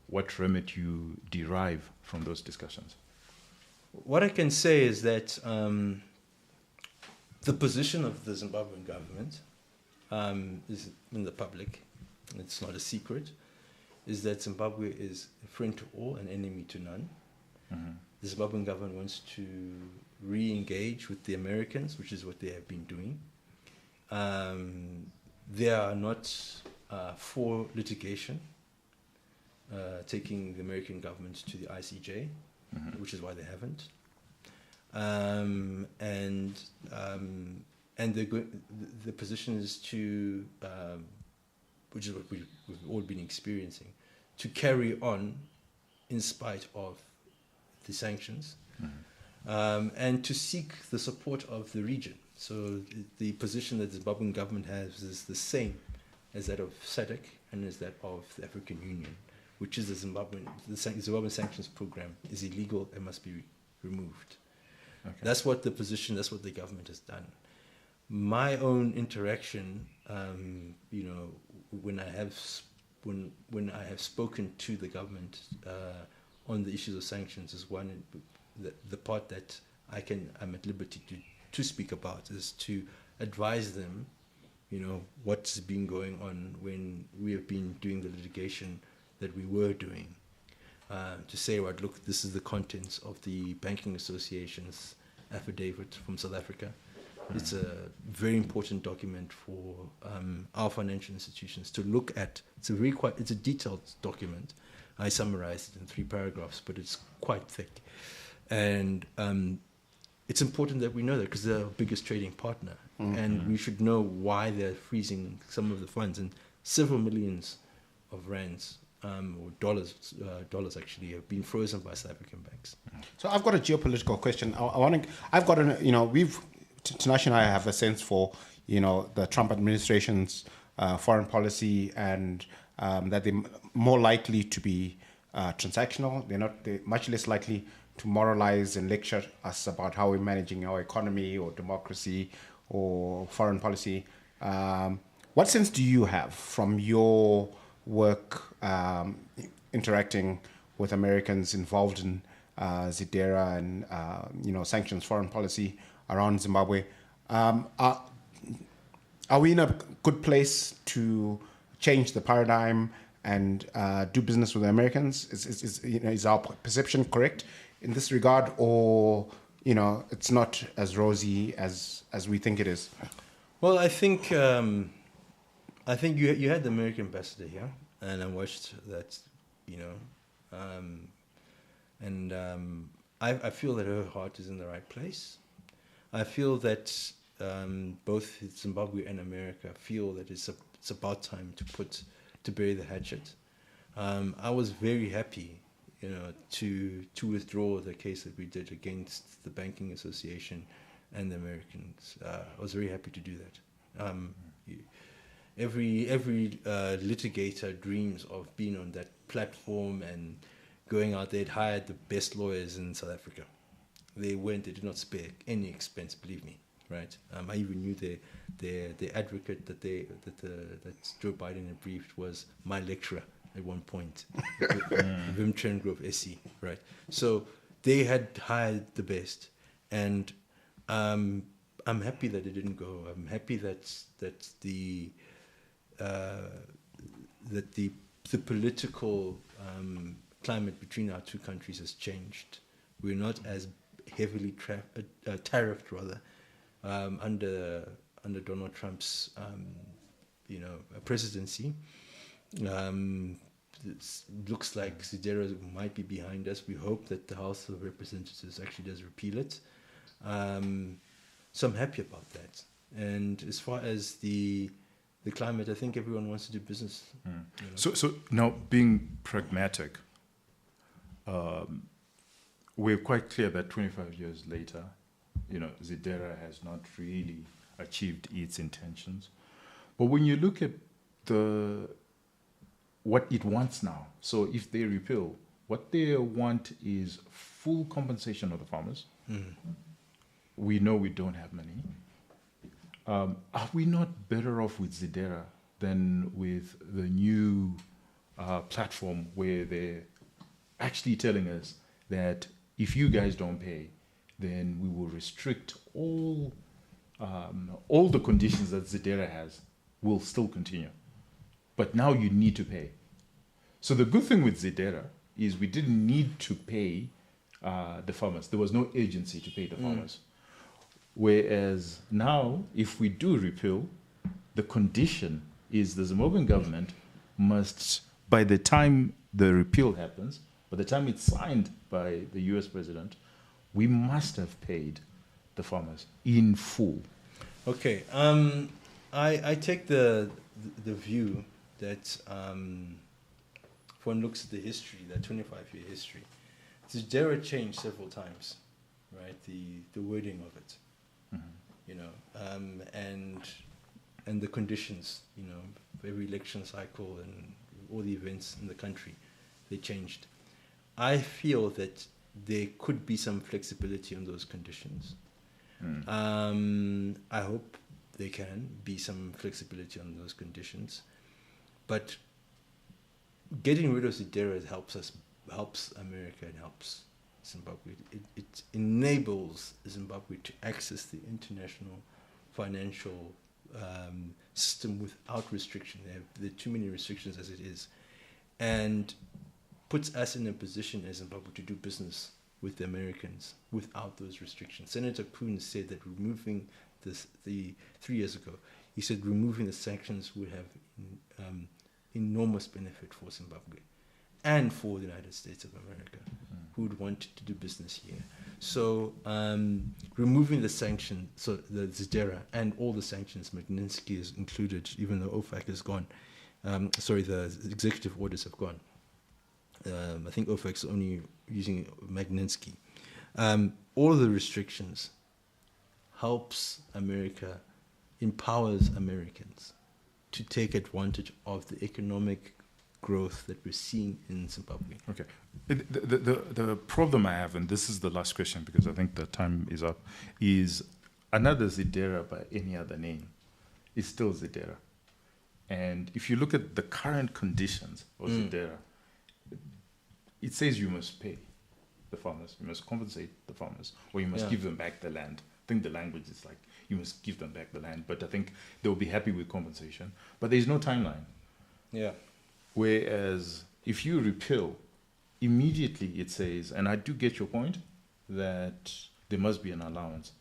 Speaker 1: what remit you derive from those discussions?
Speaker 2: What I can say is that the position of the Zimbabwean government is in the public. It's not a secret. Is that Zimbabwe is a friend to all and enemy to none.
Speaker 1: Mm-hmm.
Speaker 2: The Zimbabwean government wants to re-engage with the Americans, which is what they have been doing. They are not for litigation, taking the American government to the ICJ, and the position is to, which is what we've all been experiencing, to carry on in spite of the sanctions, and to seek the support of the region. So the position that the Zimbabwean government has is the same as that of SADC and as that of the African Union, which is the Zimbabwean sanctions program is illegal and must be removed. Okay. That's what the position, that's what the government has done. My own interaction, when I have spoken to the government on the issues of sanctions, is one the part that I'm at liberty to speak about is to advise them, what's been going on when we have been doing the litigation that we were doing. To say, right, look, this is the contents of the Banking Association's affidavit from South Africa. It's a very important document for our financial institutions to look at. It's a detailed document. I summarized it in 3 paragraphs, but it's quite thick. And it's important that we know that because they're our biggest trading partner. And we should know why they're freezing some of the funds. And several millions of rands or dollars actually have been frozen by South African banks.
Speaker 3: So I've got a geopolitical question. Tinashe and I have a sense for, the Trump administration's foreign policy, and that they're more likely to be transactional. They're much less likely to moralize and lecture us about how we're managing our economy or democracy or foreign policy. What sense do you have from your work interacting with Americans involved in ZDERA and sanctions foreign policy around Zimbabwe? Are we in a good place to change the paradigm and do business with the Americans? Is our perception correct in this regard, or it's not as rosy as we think it is?
Speaker 2: Well, I think you had the American ambassador here, and I watched that, I feel that her heart is in the right place. I feel that both Zimbabwe and America feel that it's about time to bury the hatchet. I was very happy, to withdraw the case that we did against the Banking Association and the Americans. I was very happy to do that. Every litigator dreams of being on that platform and going out there. They'd hired the best lawyers in South Africa. They did not spare any expense, believe me, right? I even knew their advocate that Joe Biden had briefed was my lecturer at one point, Wim Trenggrove SE, right? So they had hired the best, and I'm happy that it didn't go. I'm happy that the political climate between our two countries has changed. We're not as heavily tariffed, rather, under Donald Trump's presidency. It looks like ZDERA might be behind us. We hope that the House of Representatives actually does repeal it. So I'm happy about that. And as far as the climate, I think everyone wants to do business.
Speaker 1: So now, being pragmatic, we're quite clear that 25 years later, ZDERA has not really achieved its intentions. But when you look at what it wants now, so if they repeal, what they want is full compensation of the farmers. We know we don't have money. Are we not better off with ZDERA than with the new platform where they're actually telling us that if you guys don't pay, then we will restrict all the conditions that ZDERA has will still continue. But now you need to pay. So the good thing with ZDERA is we didn't need to pay the farmers. There was no agency to pay the farmers. Whereas now, if we do repeal, the condition is the Zimbabwean government must, by the time the repeal happens, by the time it's signed by the US president, we must have paid the farmers in full.
Speaker 2: Okay. I take the view that if one looks at the history, that 25-year history, ZDERA changed several times, right? The wording of it, you know, and the conditions, you know, for every election cycle and all the events in the country, they changed. I feel that there could be some flexibility on those conditions. I hope there can be some flexibility on those conditions, but getting rid of ZDERA helps America and helps Zimbabwe. It enables Zimbabwe to access the international financial system without restriction. There are too many restrictions as it is, and puts us in a position as Zimbabwe to do business with the Americans without those restrictions. Senator Poon said that removing the 3 years ago, he said removing the sanctions would have enormous benefit for Zimbabwe and for the United States of America, who would want to do business here. So removing the sanction, so the ZDERA and all the sanctions, Magnitsky is included, even though OFAC is gone. The executive orders have gone. I think OFAC is only using Magnitsky. All the restrictions helps America, empowers Americans to take advantage of the economic growth that we're seeing in Zimbabwe.
Speaker 1: Okay. The problem I have, and this is the last question because I think the time is up, is another ZDERA by any other name is still ZDERA. And if you look at the current conditions of ZDERA, it says you must pay the farmers, you must compensate the farmers, or you must give them back the land. I think the language is like, you must give them back the land, but I think they'll be happy with compensation. But there's no timeline.
Speaker 2: Yeah.
Speaker 1: Whereas if you repeal, immediately it says, and I do get your point, that there must be an allowance.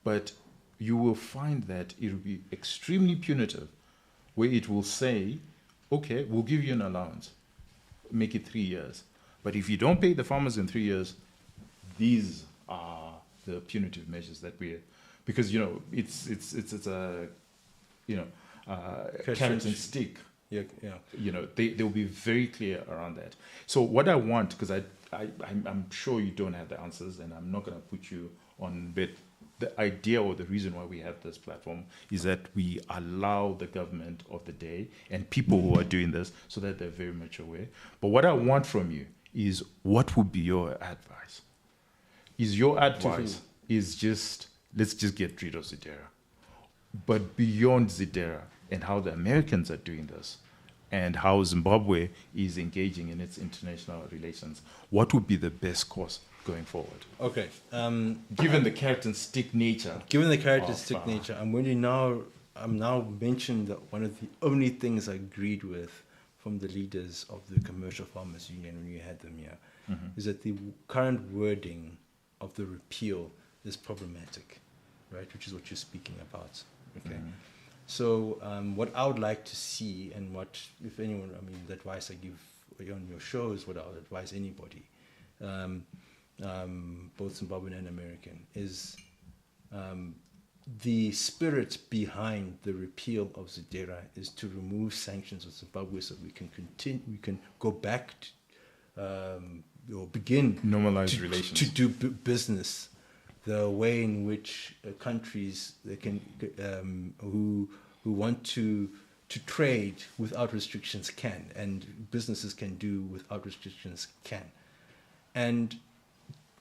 Speaker 1: But you will find that it will be extremely punitive, where it will say, okay, we'll give you an allowance, make it 3 years. But if you don't pay the farmers in 3 years, these are the punitive measures that we're, because, you know, it's a, you know, carrot and stick.
Speaker 2: Yeah.
Speaker 1: You know, they'll be very clear around that. So what I want, because I'm sure you don't have the answers, and I'm not going to put you on, but the idea or the reason why we have this platform is that we allow the government of the day and people who are doing this so that they're very much aware. But what I want from you is, what would be your advice? Is your advice is just, let's just get rid of ZDERA. But beyond ZDERA and how the Americans are doing this and how Zimbabwe is engaging in its international relations, what would be the best course going forward?
Speaker 2: Okay.
Speaker 1: Given the carrot and stick nature.
Speaker 2: Given the carrot and stick nature, I'm now mentioning that one of the only things I agreed with from the leaders of the Commercial Farmers Union when you had them here, is that the current wording of the repeal is problematic, right? Which is what you're speaking about. Okay. So what I would like to see, and what, if anyone, I mean, the advice I give on your show is what I would advise anybody, both Zimbabwean and American, is the spirit behind the repeal of ZDERA is to remove sanctions on Zimbabwe so we can continue, we can go back to, or begin
Speaker 1: normalize relations
Speaker 2: to do business the way in which countries they can who want to trade without restrictions can, and businesses can do without restrictions can. And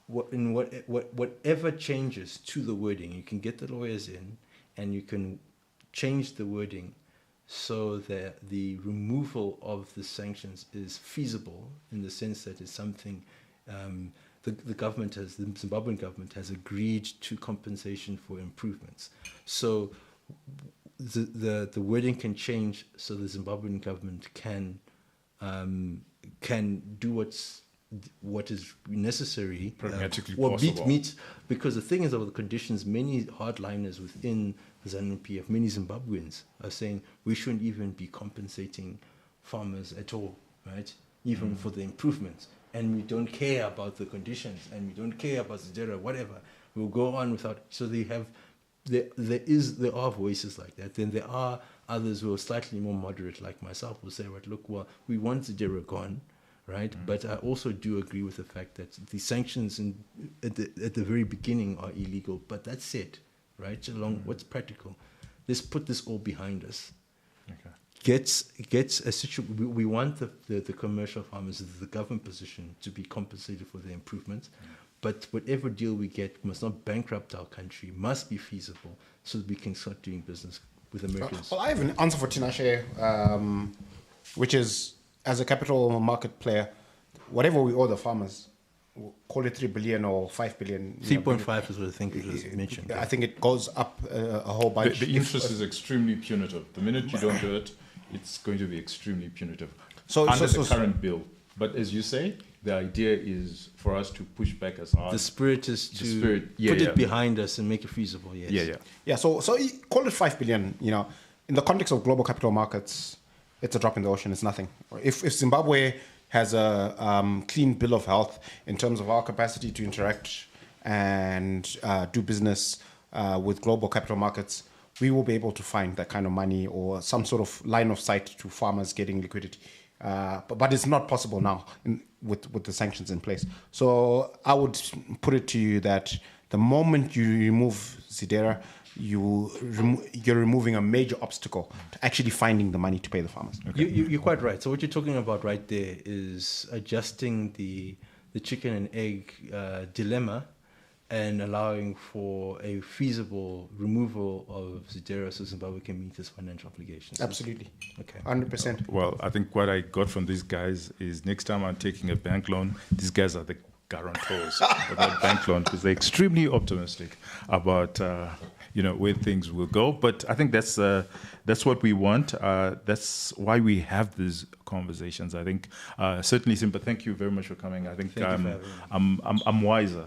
Speaker 2: whatever changes to the wording, you can get the lawyers in and you can change the wording so that the removal of the sanctions is feasible, in the sense that it's something the government has, the Zimbabwean government has agreed to compensation for improvements. So the wording can change so the Zimbabwean government can do what is necessary,
Speaker 1: pragmatically
Speaker 2: or
Speaker 1: possible.
Speaker 2: meet, because the thing is, about the conditions, many hardliners within the ZANU-PF, many Zimbabweans are saying we shouldn't even be compensating farmers at all, right? Even for the improvements, and we don't care about the conditions, and we don't care about ZDERA, whatever. We'll go on without. So they have there are voices like that. Then there are others who are slightly more moderate, like myself, who say, "Right, look, well, we want ZDERA gone, right?" But I also do agree with the fact that the sanctions at the very beginning are illegal. But that said, right, along what's practical, let's put this all behind us.
Speaker 1: Okay.
Speaker 2: Gets a situation. We want the commercial farmers, the government position, to be compensated for their improvements. But whatever deal we get must not bankrupt our country, must be feasible, so that we can start doing business with Americans.
Speaker 3: Well, I have an answer for Tinashe, which is, as a capital market player, whatever we owe the farmers, call it 3 billion or 5 billion.
Speaker 2: 3.5 is what I think it was mentioned.
Speaker 3: I think it goes up a whole bunch.
Speaker 1: The interest is extremely punitive. The minute you don't do it, it's going to be extremely punitive under the current bill. But as you say, the idea is for us to push back as hard.
Speaker 2: The spirit is to put it behind us and make it feasible. Yes.
Speaker 3: Yeah. So call it 5 billion. In the context of global capital markets, it's a drop in the ocean. It's nothing. If Zimbabwe has a clean bill of health in terms of our capacity to interact and do business with global capital markets, we will be able to find that kind of money or some sort of line of sight to farmers getting liquidity. But it's not possible now with the sanctions in place. So I would put it to you that the moment you remove ZDERA, you're removing a major obstacle to actually finding the money to pay the farmers.
Speaker 2: Okay. You're quite right. So what you're talking about right there is adjusting the chicken and egg dilemma and allowing for a feasible removal of ZDERA so Zimbabwe can meet its financial obligations.
Speaker 3: Absolutely.
Speaker 2: Okay.
Speaker 3: 100%.
Speaker 1: Well, I think what I got from these guys is next time I'm taking a bank loan, these guys are the guarantors of that bank loan because they're extremely optimistic about where things will go. But I think that's what we want. That's why we have these conversations. I think certainly, Simba, thank you very much for coming. I think I'm wiser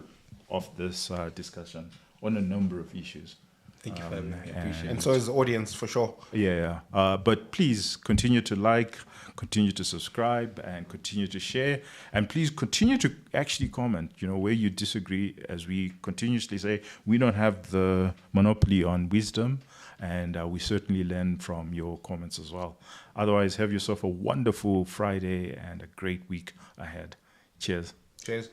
Speaker 1: of this discussion on a number of issues.
Speaker 2: Thank you for having me. I appreciate it.
Speaker 3: And so is the audience, for sure.
Speaker 1: Yeah. But please continue to like, continue to subscribe, and continue to share. And please continue to actually comment, where you disagree. As we continuously say, we don't have the monopoly on wisdom, and we certainly learn from your comments as well. Otherwise, have yourself a wonderful Friday and a great week ahead. Cheers.
Speaker 3: Cheers.